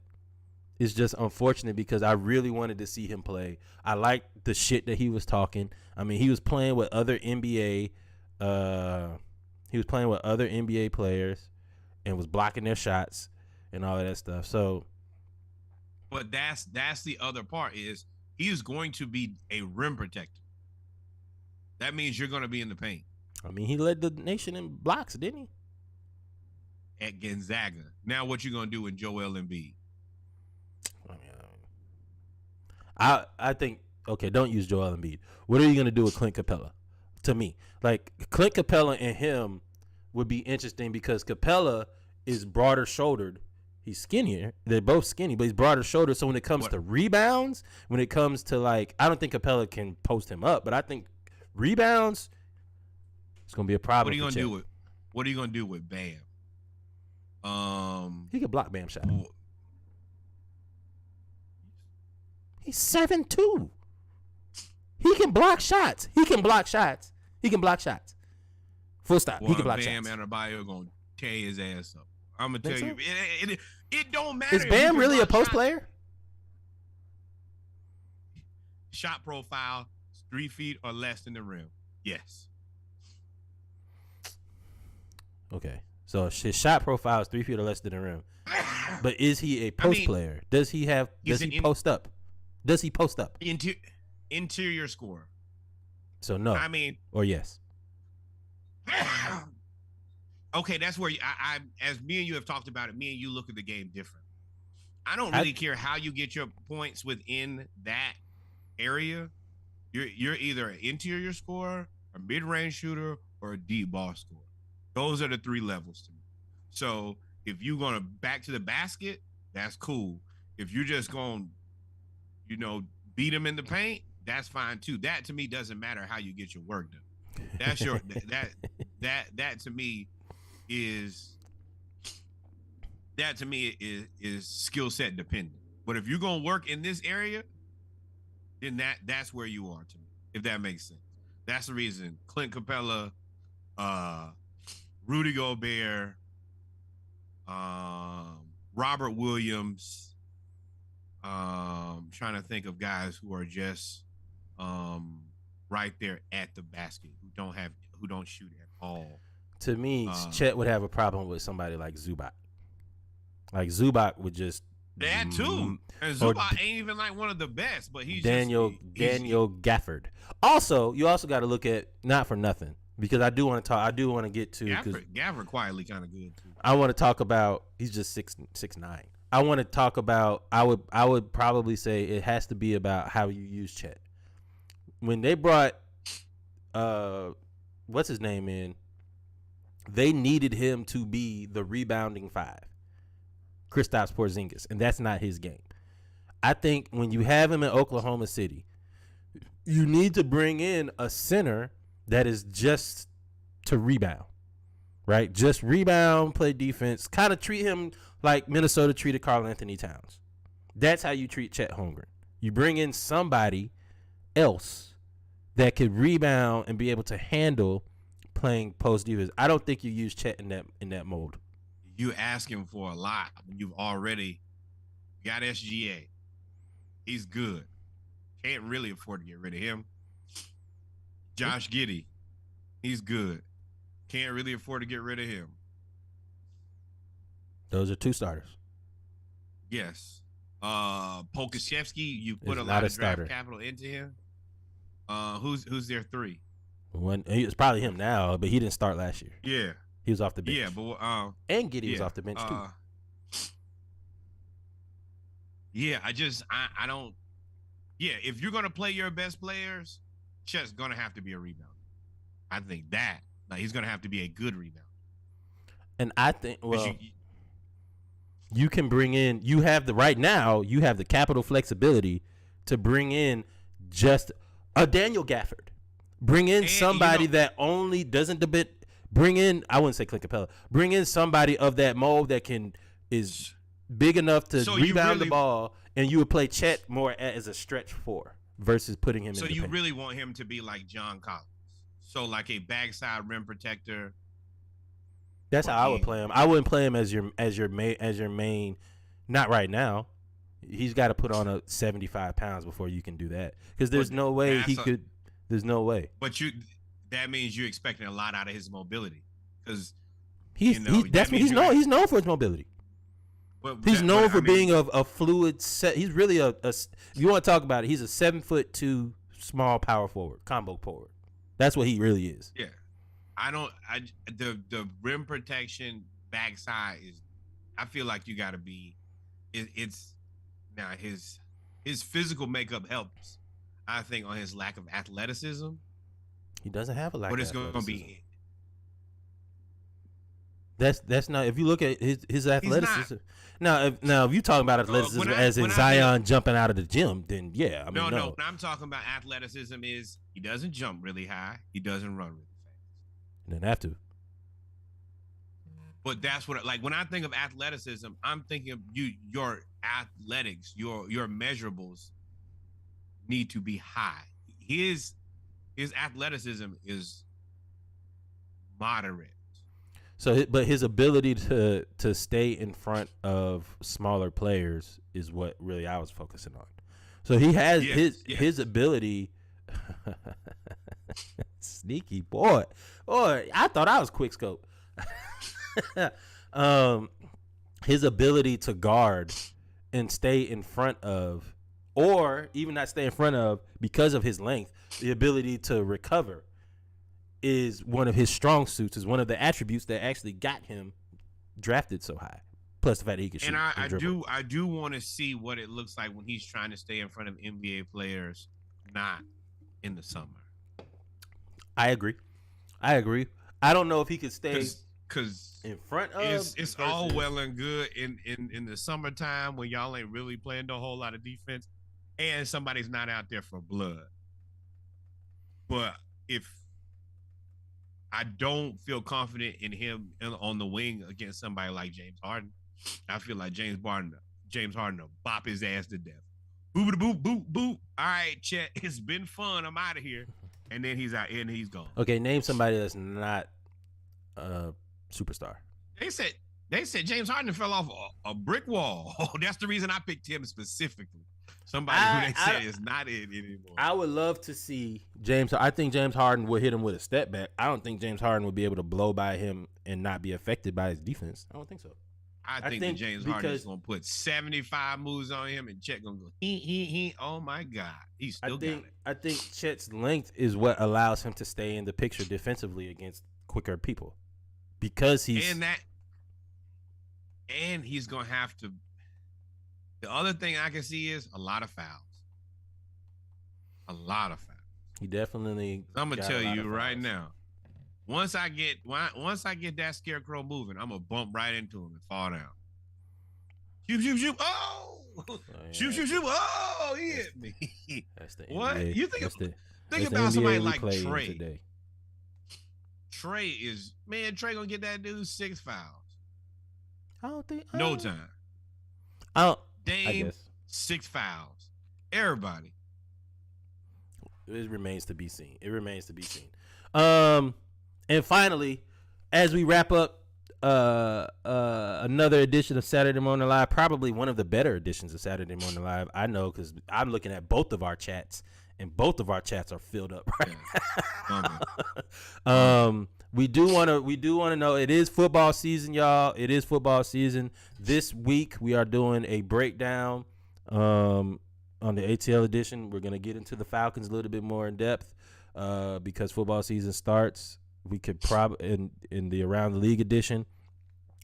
it's just unfortunate because I really wanted to see him play. I liked the shit that he was talking. I mean, he was playing with other NBA. He was playing with other NBA players, and was blocking their shots and all of that stuff. So, but that's the other part is he is going to be a rim protector. That means you're going to be in the paint. I mean, he led the nation in blocks, didn't he? At Gonzaga. Now, what you going to do with Joel Embiid? I think, okay, don't use Joel Embiid. What are you going to do with Clint Capella? To me, like Clint Capella and him would be interesting because Capella is broader shouldered. He's skinnier. They're both skinny, but he's broader shouldered. So when it comes to rebounds, when it comes to I don't think Capella can post him up, but I think rebounds, it's going to be a problem. What are you going to do with Bam? He can block Bam shot. He's 7'2". He can block shots. Full stop. He can block Bam shots. and Adebayo going to tear his ass up. I'm going to tell you, it don't matter. Is Bam really a post player? Shot profile, 3 feet or less than the rim. Yes. Okay. So his shot profile is 3 feet or less than the rim. But is he a post player? Does he post up? Does he post up? Interior scorer. So no. I mean, or yes. Okay, that's where I as me and you have talked about it, me and you look at the game different. I don't really care how you get your points within that area. You're either an interior scorer, a mid-range shooter, or a deep ball scorer. Those are the 3 levels to me. So if you're gonna back to the basket, that's cool. If you're just gonna, beat them in the paint, that's fine too. That to me doesn't matter how you get your work done. That's your that to me is skill set dependent. But if you're gonna work in this area, then that's where you are to me. If that makes sense. That's the reason Clint Capella, Rudy Gobert, Robert Williams. Trying to think of guys who are just right there at the basket who don't shoot at all. To me, Chet would have a problem with somebody like Zubac. Like Zubac would just that too. And Zubac ain't even like one of the best, but he's Daniel Gafford. Also, you also got to look at not for nothing because I do want to get to Gafford quietly kind of good too. I want to talk about he's just 6'9". I want to talk about I would probably say it has to be about how you use Chet. When they brought what's his name in, they needed him to be the rebounding 5. Kristaps Porzingis, and that's not his game. I think when you have him in Oklahoma City, you need to bring in a center that is just to rebound. Right? Just rebound, play defense, kind of treat him like Minnesota treated Karl Anthony Towns. That's how you treat Chet Holmgren. You bring in somebody else that could rebound and be able to handle playing post defense. I don't think you use Chet in that mold. You asking for a lot when you've already got SGA. He's good. Can't really afford to get rid of him. Josh Giddey. He's good. Can't really afford to get rid of him. Those are 2 starters. Yes. Pokashevsky, you put Is a not lot a of draft starter. capital into him. Who's their 3? It's probably him now, but he didn't start last year. Yeah. He was off the bench. Yeah, but and Giddey was off the bench too. Yeah, I don't. Yeah, if you're gonna play your best players, Chet's gonna have to be a rebounder. I think that he's gonna have to be a good rebounder. And I think you can bring in. You have the capital flexibility to bring in just a Daniel Gafford. Bring in somebody that only doesn't debit. Bring in, I wouldn't say Clint Capella. Bring in somebody of that mold that is big enough to rebound the ball, and you would play Chet more as a stretch 4 versus putting him in the paint. So you really want him to be like John Collins. So like a backside rim protector. That's how I would play him. I wouldn't play him as your main. Not right now. He's got to put on a 75 pounds before you can do that. Because there's no way he could. There's no way. But that means you're expecting a lot out of his mobility. Because he's known for his mobility. He's known for being a fluid set. He's really if you want to talk about it, he's a 7'2" small power forward, combo forward. That's what he really is. Yeah. The rim protection backside is, I feel like you got to be, it's now his physical makeup helps, I think, on his lack of athleticism. He doesn't have a lack of athleticism. But it's going to be. That's not, if you look at his athleticism. Now, if you talking about athleticism as in Zion jumping out of the gym, then yeah. I mean, no. I'm talking about athleticism is he doesn't jump really high. He doesn't run really fast. He doesn't have to. But that's what, like, when I think of athleticism, I'm thinking of your athletics, your measurables need to be high. His athleticism is moderate. So, but his ability to stay in front of smaller players is what really I was focusing on. So he has his ability. Sneaky boy. I thought I was quick scope. His ability to guard and stay in front of, or even not stay in front of, because of his length, the ability to recover is one of his strong suits, is one of the attributes that actually got him drafted so high. Plus the fact that he can shoot. And I do want to see what it looks like when he's trying to stay in front of NBA players, not in the summer. I agree. I don't know if he could stay because in front of. It's all well and good in the summertime when y'all ain't really playing a whole lot of defense, and somebody's not out there for blood. But if I don't feel confident in him on the wing against somebody like James Harden, I feel like James Harden will bop his ass to death. Boop, boop, boop, boop. All right, Chet, it's been fun. I'm out of here. And then he's out and he's gone. Okay, name somebody that's not a superstar. They said James Harden fell off a brick wall. That's the reason I picked him specifically. Somebody who they said is not in anymore. I would love to see James. I think James Harden would hit him with a step back. I don't think James Harden would be able to blow by him and not be affected by his defense. I don't think so. I think that James Harden is going to put 75 moves on him and Chet going to go, he. Oh, my God. He's still got it. I think Chet's length is what allows him to stay in the picture defensively against quicker people. Because he's... And he's going to have to... The other thing I can see is a lot of fouls. A lot of fouls. He definitely... I'm going to tell you right now. Once I get that scarecrow moving, I'm gonna bump right into him and fall down. Shoot, shoot, shoot! Oh, shoot, shoot, shoot! Oh, he hit me. That's the what NBA. you think about somebody like Trey? Today. Trey gonna get that dude 6 fouls. I don't think no time. Dame 6 fouls. Everybody. It remains to be seen. And finally, as we wrap up another edition of Saturday Morning Live, probably one of the better editions of Saturday Morning Live, I know, because I'm looking at both of our chats, and both of our chats are filled up right now. We do want to know, it is football season, y'all. It is football season. This week we are doing a breakdown on the ATL edition. We're going to get into the Falcons a little bit more in depth because football season starts. We could probably in the Around the League edition,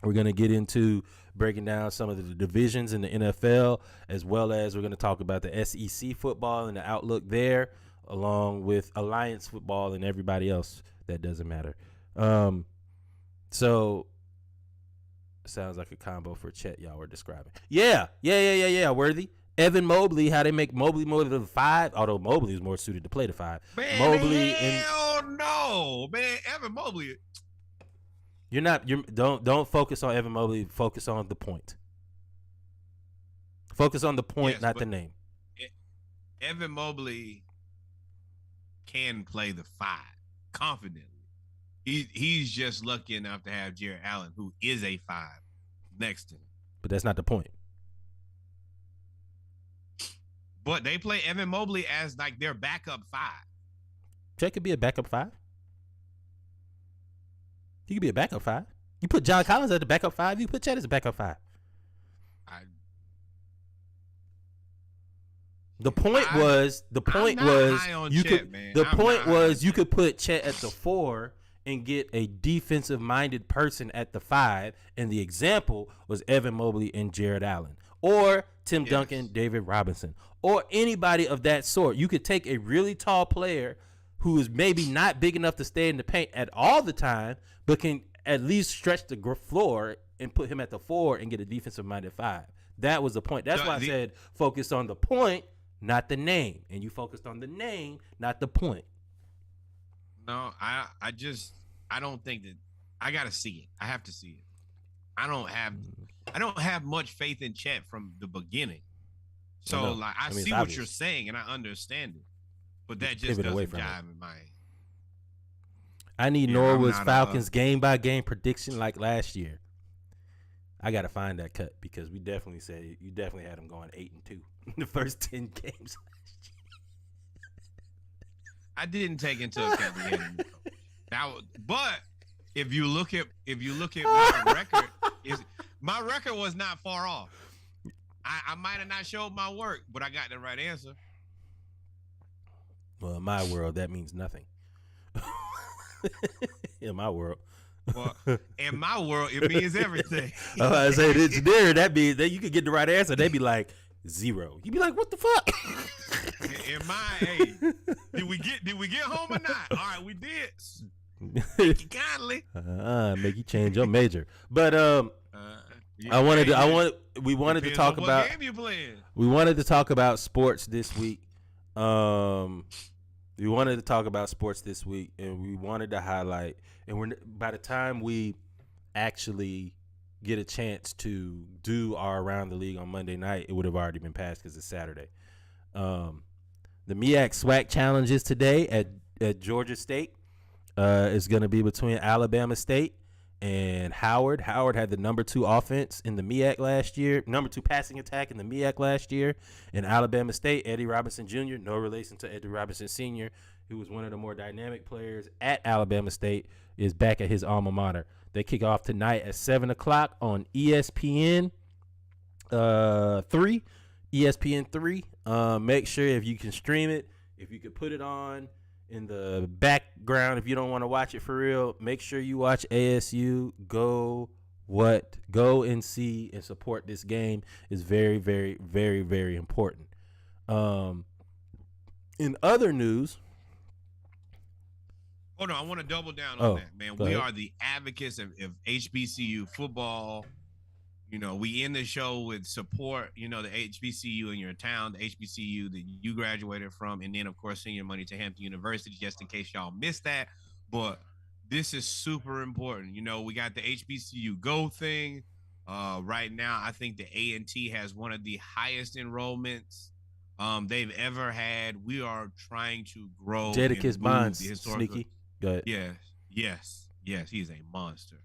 we're going to get into breaking down some of the divisions in the NFL, as well as we're going to talk about the SEC football and the outlook there, along with Alliance football and everybody else that doesn't matter. So sounds like a combo for Chet y'all were describing. Yeah. Worthy. Evan Mobley, how they make Mobley more than 5, although Mobley is more suited to play the 5. Man, Mobley hell no, man. Evan Mobley. Don't focus on Evan Mobley. Focus on the point. Focus on the point, not the name. Evan Mobley can play the 5 confidently. He's just lucky enough to have Jared Allen, who is a 5, next to him. But that's not the point. But they play Evan Mobley as like their backup 5. Chet could be a backup 5. He could be a backup 5. You put John Collins as the backup 5. You put Chet as a backup 5. The point was you could put Chet at the 4 and get a defensive minded person at the 5, and the example was Evan Mobley and Jared Allen, or Tim Duncan, David Robinson, or anybody of that sort. You could take a really tall player who is maybe not big enough to stay in the paint at all the time, but can at least stretch the floor and put him at the 4 and get a defensive minded 5. That was the point. That's why I said focus on the point, not the name. And you focused on the name, not the point. No, I don't think that. I gotta see it. I have to see it. I don't have much faith in Chet from the beginning. So I see what you're saying and I understand it, but that just doesn't jive in my. I need Norwood's Falcons game by game prediction like last year. I gotta find that cut because you definitely had them going 8-2 in the first 10 games. I didn't take into account the enemy. But if you look at my record, my record was not far off. I might have not showed my work, but I got the right answer. Well, in my world, that means nothing. In my world. Well, in my world, it means everything. I say it's there. That means that you could get the right answer. They'd be like 0. You'd be like, what the fuck? In my did we get home or not? All right, we did. Thank you kindly. Make you change your major. But we wanted to talk about game you playing. We wanted to talk about sports this week. We wanted to talk about sports this week, and we wanted to highlight. And by the time we actually get a chance to do our Around the League on Monday night, it would have already been passed because it's Saturday. The MEAC SWAC challenges today at Georgia State is going to be between Alabama State and Howard. Howard had the number 2 offense in the MEAC last year, number 2 passing attack in the MEAC last year. In Alabama State, Eddie Robinson Jr., no relation to Eddie Robinson Sr., who was one of the more dynamic players at Alabama State, is back at his alma mater. They kick off tonight at 7 o'clock on ESPN 3. ESPN 3. Make sure if you can stream it, if you could put it on in the background, if you don't want to watch it for real, make sure you watch ASU. Go and see and support this game is very, very, very, very important. In other news, hold on, I want to double down on that, man. We are the advocates of HBCU football. You know, we end the show with support, the HBCU in your town, the HBCU that you graduated from, and then, of course, send your money to Hampton University, just in case y'all missed that. But this is super important. We got the HBCU Go thing. Right now, I think the A&T has one of the highest enrollments they've ever had. We are trying to grow. Jadakiss Bonds, sneaky. Go ahead. Yes, he's a monster.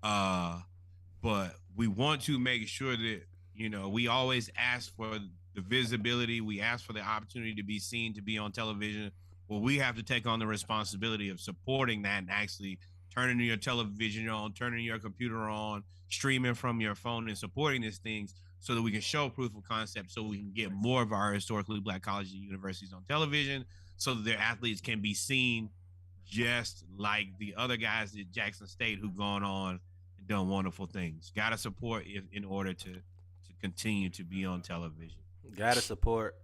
But we want to make sure that, we always ask for the visibility. We ask for the opportunity to be seen, to be on television. Well, we have to take on the responsibility of supporting that and actually turning your television on, turning your computer on, streaming from your phone, and supporting these things so that we can show proof of concept, so we can get more of our historically Black colleges and universities on television, so that their athletes can be seen just like the other guys at Jackson State who've gone on and done wonderful things. Got to support in order to continue to be on television. Gotta support.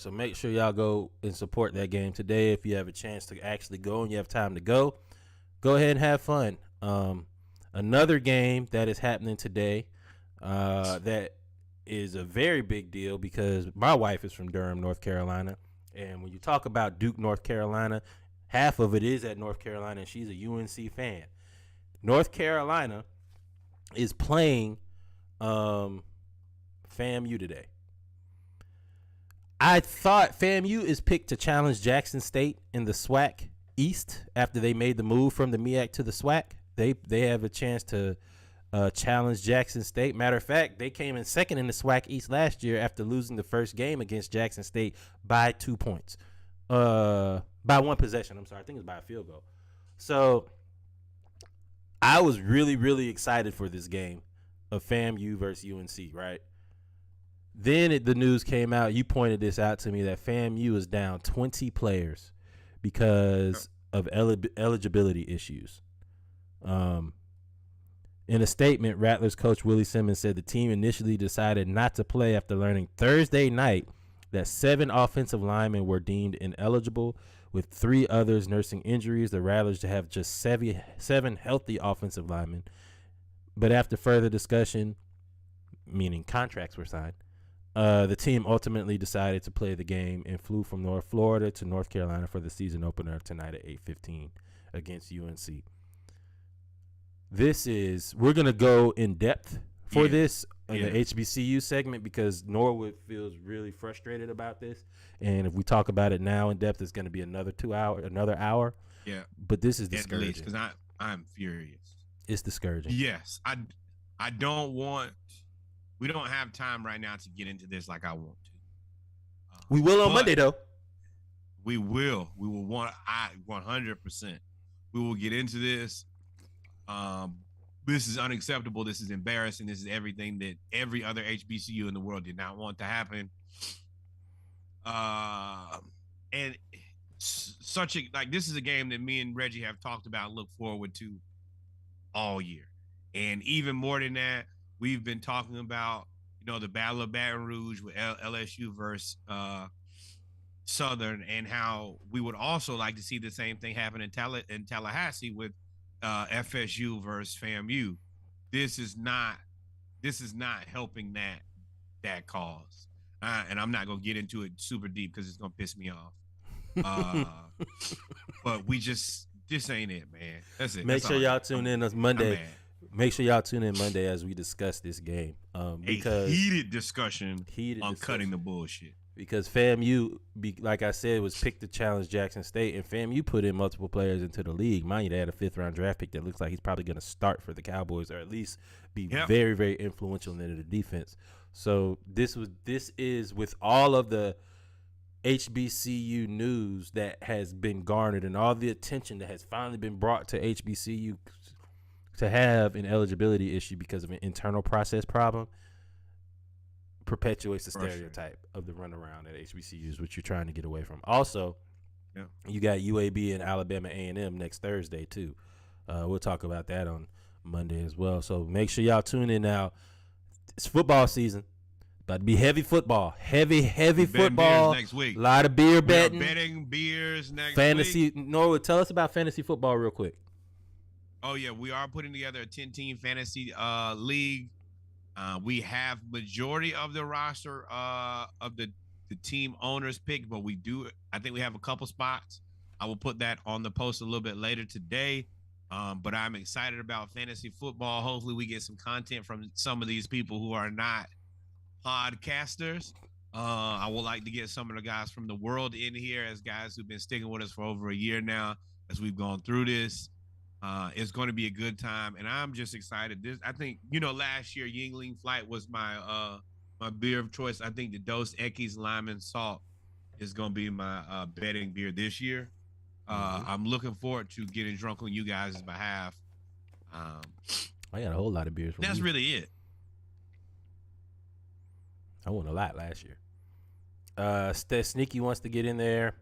So make sure y'all go and support that game today. If you have a chance to actually go and you have time to go ahead and have fun. Another game that is happening today that is a very big deal because my wife is from Durham, North Carolina. And when you talk about Duke, North Carolina, half of it is at North Carolina, and she's a UNC fan. North Carolina is playing FAMU today. I thought FAMU is picked to challenge Jackson State in the SWAC East after they made the move from the MEAC to the SWAC. They have a chance to challenge Jackson State. Matter of fact, they came in second in the SWAC East last year after losing the first game against Jackson State by 2 points. By one possession. I'm sorry. I think it was by a field goal. So I was really, really excited for this game of FAMU versus UNC, right? Then the news came out. You pointed this out to me that FAMU is down 20 players because of eligibility issues. In a statement, Rattlers coach Willie Simmons said the team initially decided not to play after learning Thursday night that 7 offensive linemen were deemed ineligible, with 3 others nursing injuries. The Rattlers to have just 7 healthy offensive linemen. But after further discussion, meaning contracts were signed, the team ultimately decided to play the game and flew from North Florida to North Carolina for the season opener tonight at 8:15 against UNC. We're going to go in depth for this in the HBCU segment because Norwood feels really frustrated about this. And if we talk about it now in depth, it's going to be another hour. Yeah. But this is discouraging. Because I'm furious. It's discouraging. Yes. I don't want – we don't have time right now to get into this like I want to. We will on Monday, though. We will. We will 100%. We will get into this. This is unacceptable. This is embarrassing. This is everything that every other HBCU in the world did not want to happen. And this is a game that me and Reggie have talked about and look forward to all year. And even more than that, we've been talking about, the Battle of Baton Rouge with LSU versus Southern, and how we would also like to see the same thing happen in Tallahassee with FSU versus FAMU. This is not helping that cause. And I'm not gonna get into it super deep because it's gonna piss me off. But this ain't it, man. That's it. Make sure y'all tune in on Monday. Make sure y'all tune in Monday as we discuss this game. Because a heated discussion on cutting the bullshit. Because FAMU, like I said, was picked to challenge Jackson State, and FAMU put in multiple players into the league. Mind you, they had a 5th-round draft pick that looks like he's probably going to start for the Cowboys, or at least be very, very influential in the defense. So this is with all of the HBCU news that has been garnered and all the attention that has finally been brought to HBCU to have an eligibility issue because of an internal process problem, perpetuates the stereotype of the runaround at HBCUs, which you're trying to get away from. Also, you got UAB and Alabama A&M next Thursday too. We'll talk about that on Monday as well. So make sure y'all tune in now. It's football season. About to be heavy football. Heavy football. Next week. A lot of beer betting. Betting beers next fantasy, week. Norwood, tell us about fantasy football real quick. Oh, yeah. We are putting together a 10-team fantasy league. We have majority of the roster of the team owners picked, but I think we have a couple spots. I will put that on the post a little bit later today. But I'm excited about fantasy football. Hopefully we get some content from some of these people who are not podcasters. I would like to get some of the guys from the world in here as guys who've been sticking with us for over a year now as we've gone through this. It's going to be a good time, and I'm just excited. I think, last year Yingling Flight was my beer of choice. I think the Dos Equis Lime and Salt is going to be my betting beer this year. I'm looking forward to getting drunk on you guys' behalf. I got a whole lot of beers. That's really it. I won a lot last year. Sneaky wants to get in there.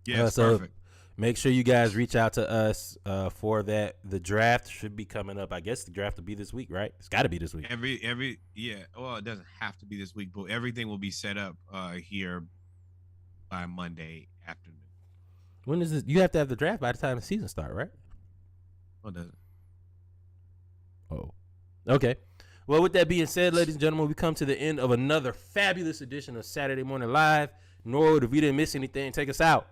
Yes, so perfect. Make sure you guys reach out to us for that. The draft should be coming up. I guess the draft will be this week, right? It's got to be this week. Well, it doesn't have to be this week, but everything will be set up here by Monday afternoon. When is this? You have to have the draft by the time the season start, right? Oh, it doesn't. Oh, okay. Well, with that being said, ladies and gentlemen, we come to the end of another fabulous edition of Saturday Morning Live. Norwood, if we didn't miss anything, take us out.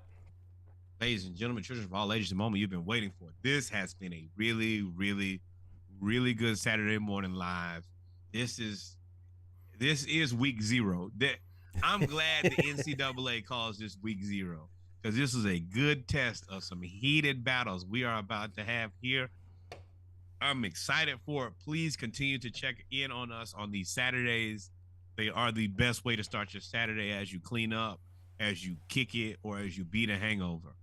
Ladies and gentlemen, children of all ages, the moment you've been waiting for. This has been a really, really, really good Saturday Morning Live. This is week 0. I'm glad the NCAA calls this week 0 because this is a good test of some heated battles we are about to have here. I'm excited for it. Please continue to check in on us on these Saturdays. They are the best way to start your Saturday as you clean up, as you kick it, or as you beat a hangover.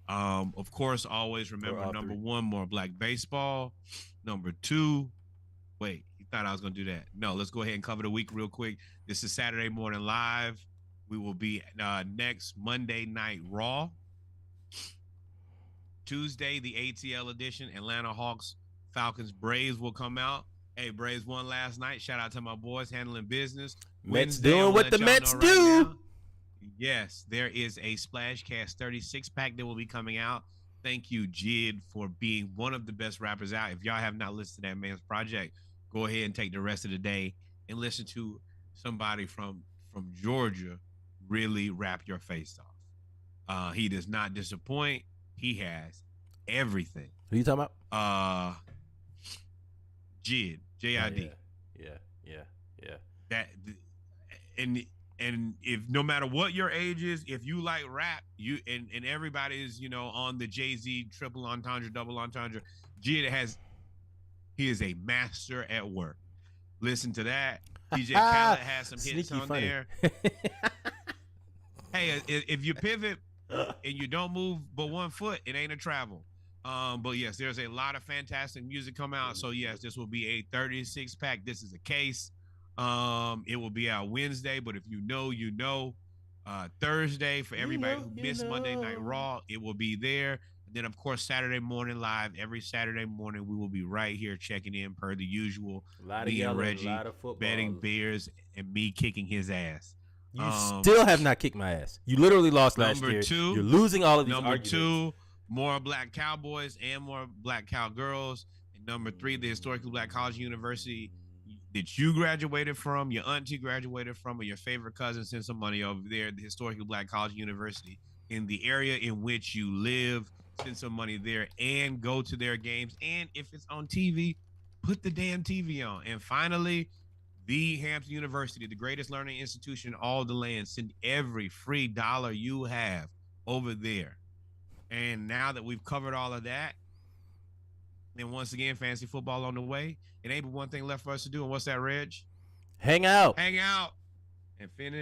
Of course, always remember, number 1, more Black baseball. Number 2, wait, you thought I was going to do that. No, let's go ahead and cover the week real quick. This is Saturday Morning Live. We will be next Monday Night Raw. Tuesday, the ATL edition, Atlanta Hawks, Falcons, Braves will come out. Hey, Braves won last night. Shout out to my boys handling business. Mets doing what the Mets do. Yes, there is a Splashcast 36-pack that will be coming out. Thank you, Jid, for being one of the best rappers out. If y'all have not listened to that man's project, go ahead and take the rest of the day and listen to somebody from Georgia really rap your face off. He does not disappoint. He has everything. Who you talking about? Jid, J-I-D. Yeah. That and if no matter what your age is, if you like rap, you and everybody is on the Jay-Z triple entendre, double entendre, Jid he is a master at work. Listen to that. DJ Khaled has some hits on there. Hey, if you pivot and you don't move but one foot, it ain't a travel. But yes, there's a lot of fantastic music come out. So yes, this will be a 36-pack. This is a case. It will be out Wednesday, but if you know, Thursday for everybody who missed Monday Night Raw, it will be there. And then of course Saturday Morning Live. Every Saturday morning we will be right here checking in per the usual. A lot me of and yellow, Reggie a lot of football, betting beers, and me kicking his ass. You still have not kicked my ass. You literally lost last year. Number 2, you're losing all of these Number arguments. 2, more Black Cowboys and more Black Cowgirls. And number 3, the historically Black college university that you graduated from, your auntie graduated from, or your favorite cousin sent some money over there. The historically Black college university in the area in which you live, send some money there and go to their games. And if it's on TV, put the damn TV on. And finally, the Hampton University, the greatest learning institution in all the land, send every free dollar you have over there. And now that we've covered all of that, and once again, fantasy football on the way, it ain't but one thing left for us to do. And what's that, Reg? Hang out And finish.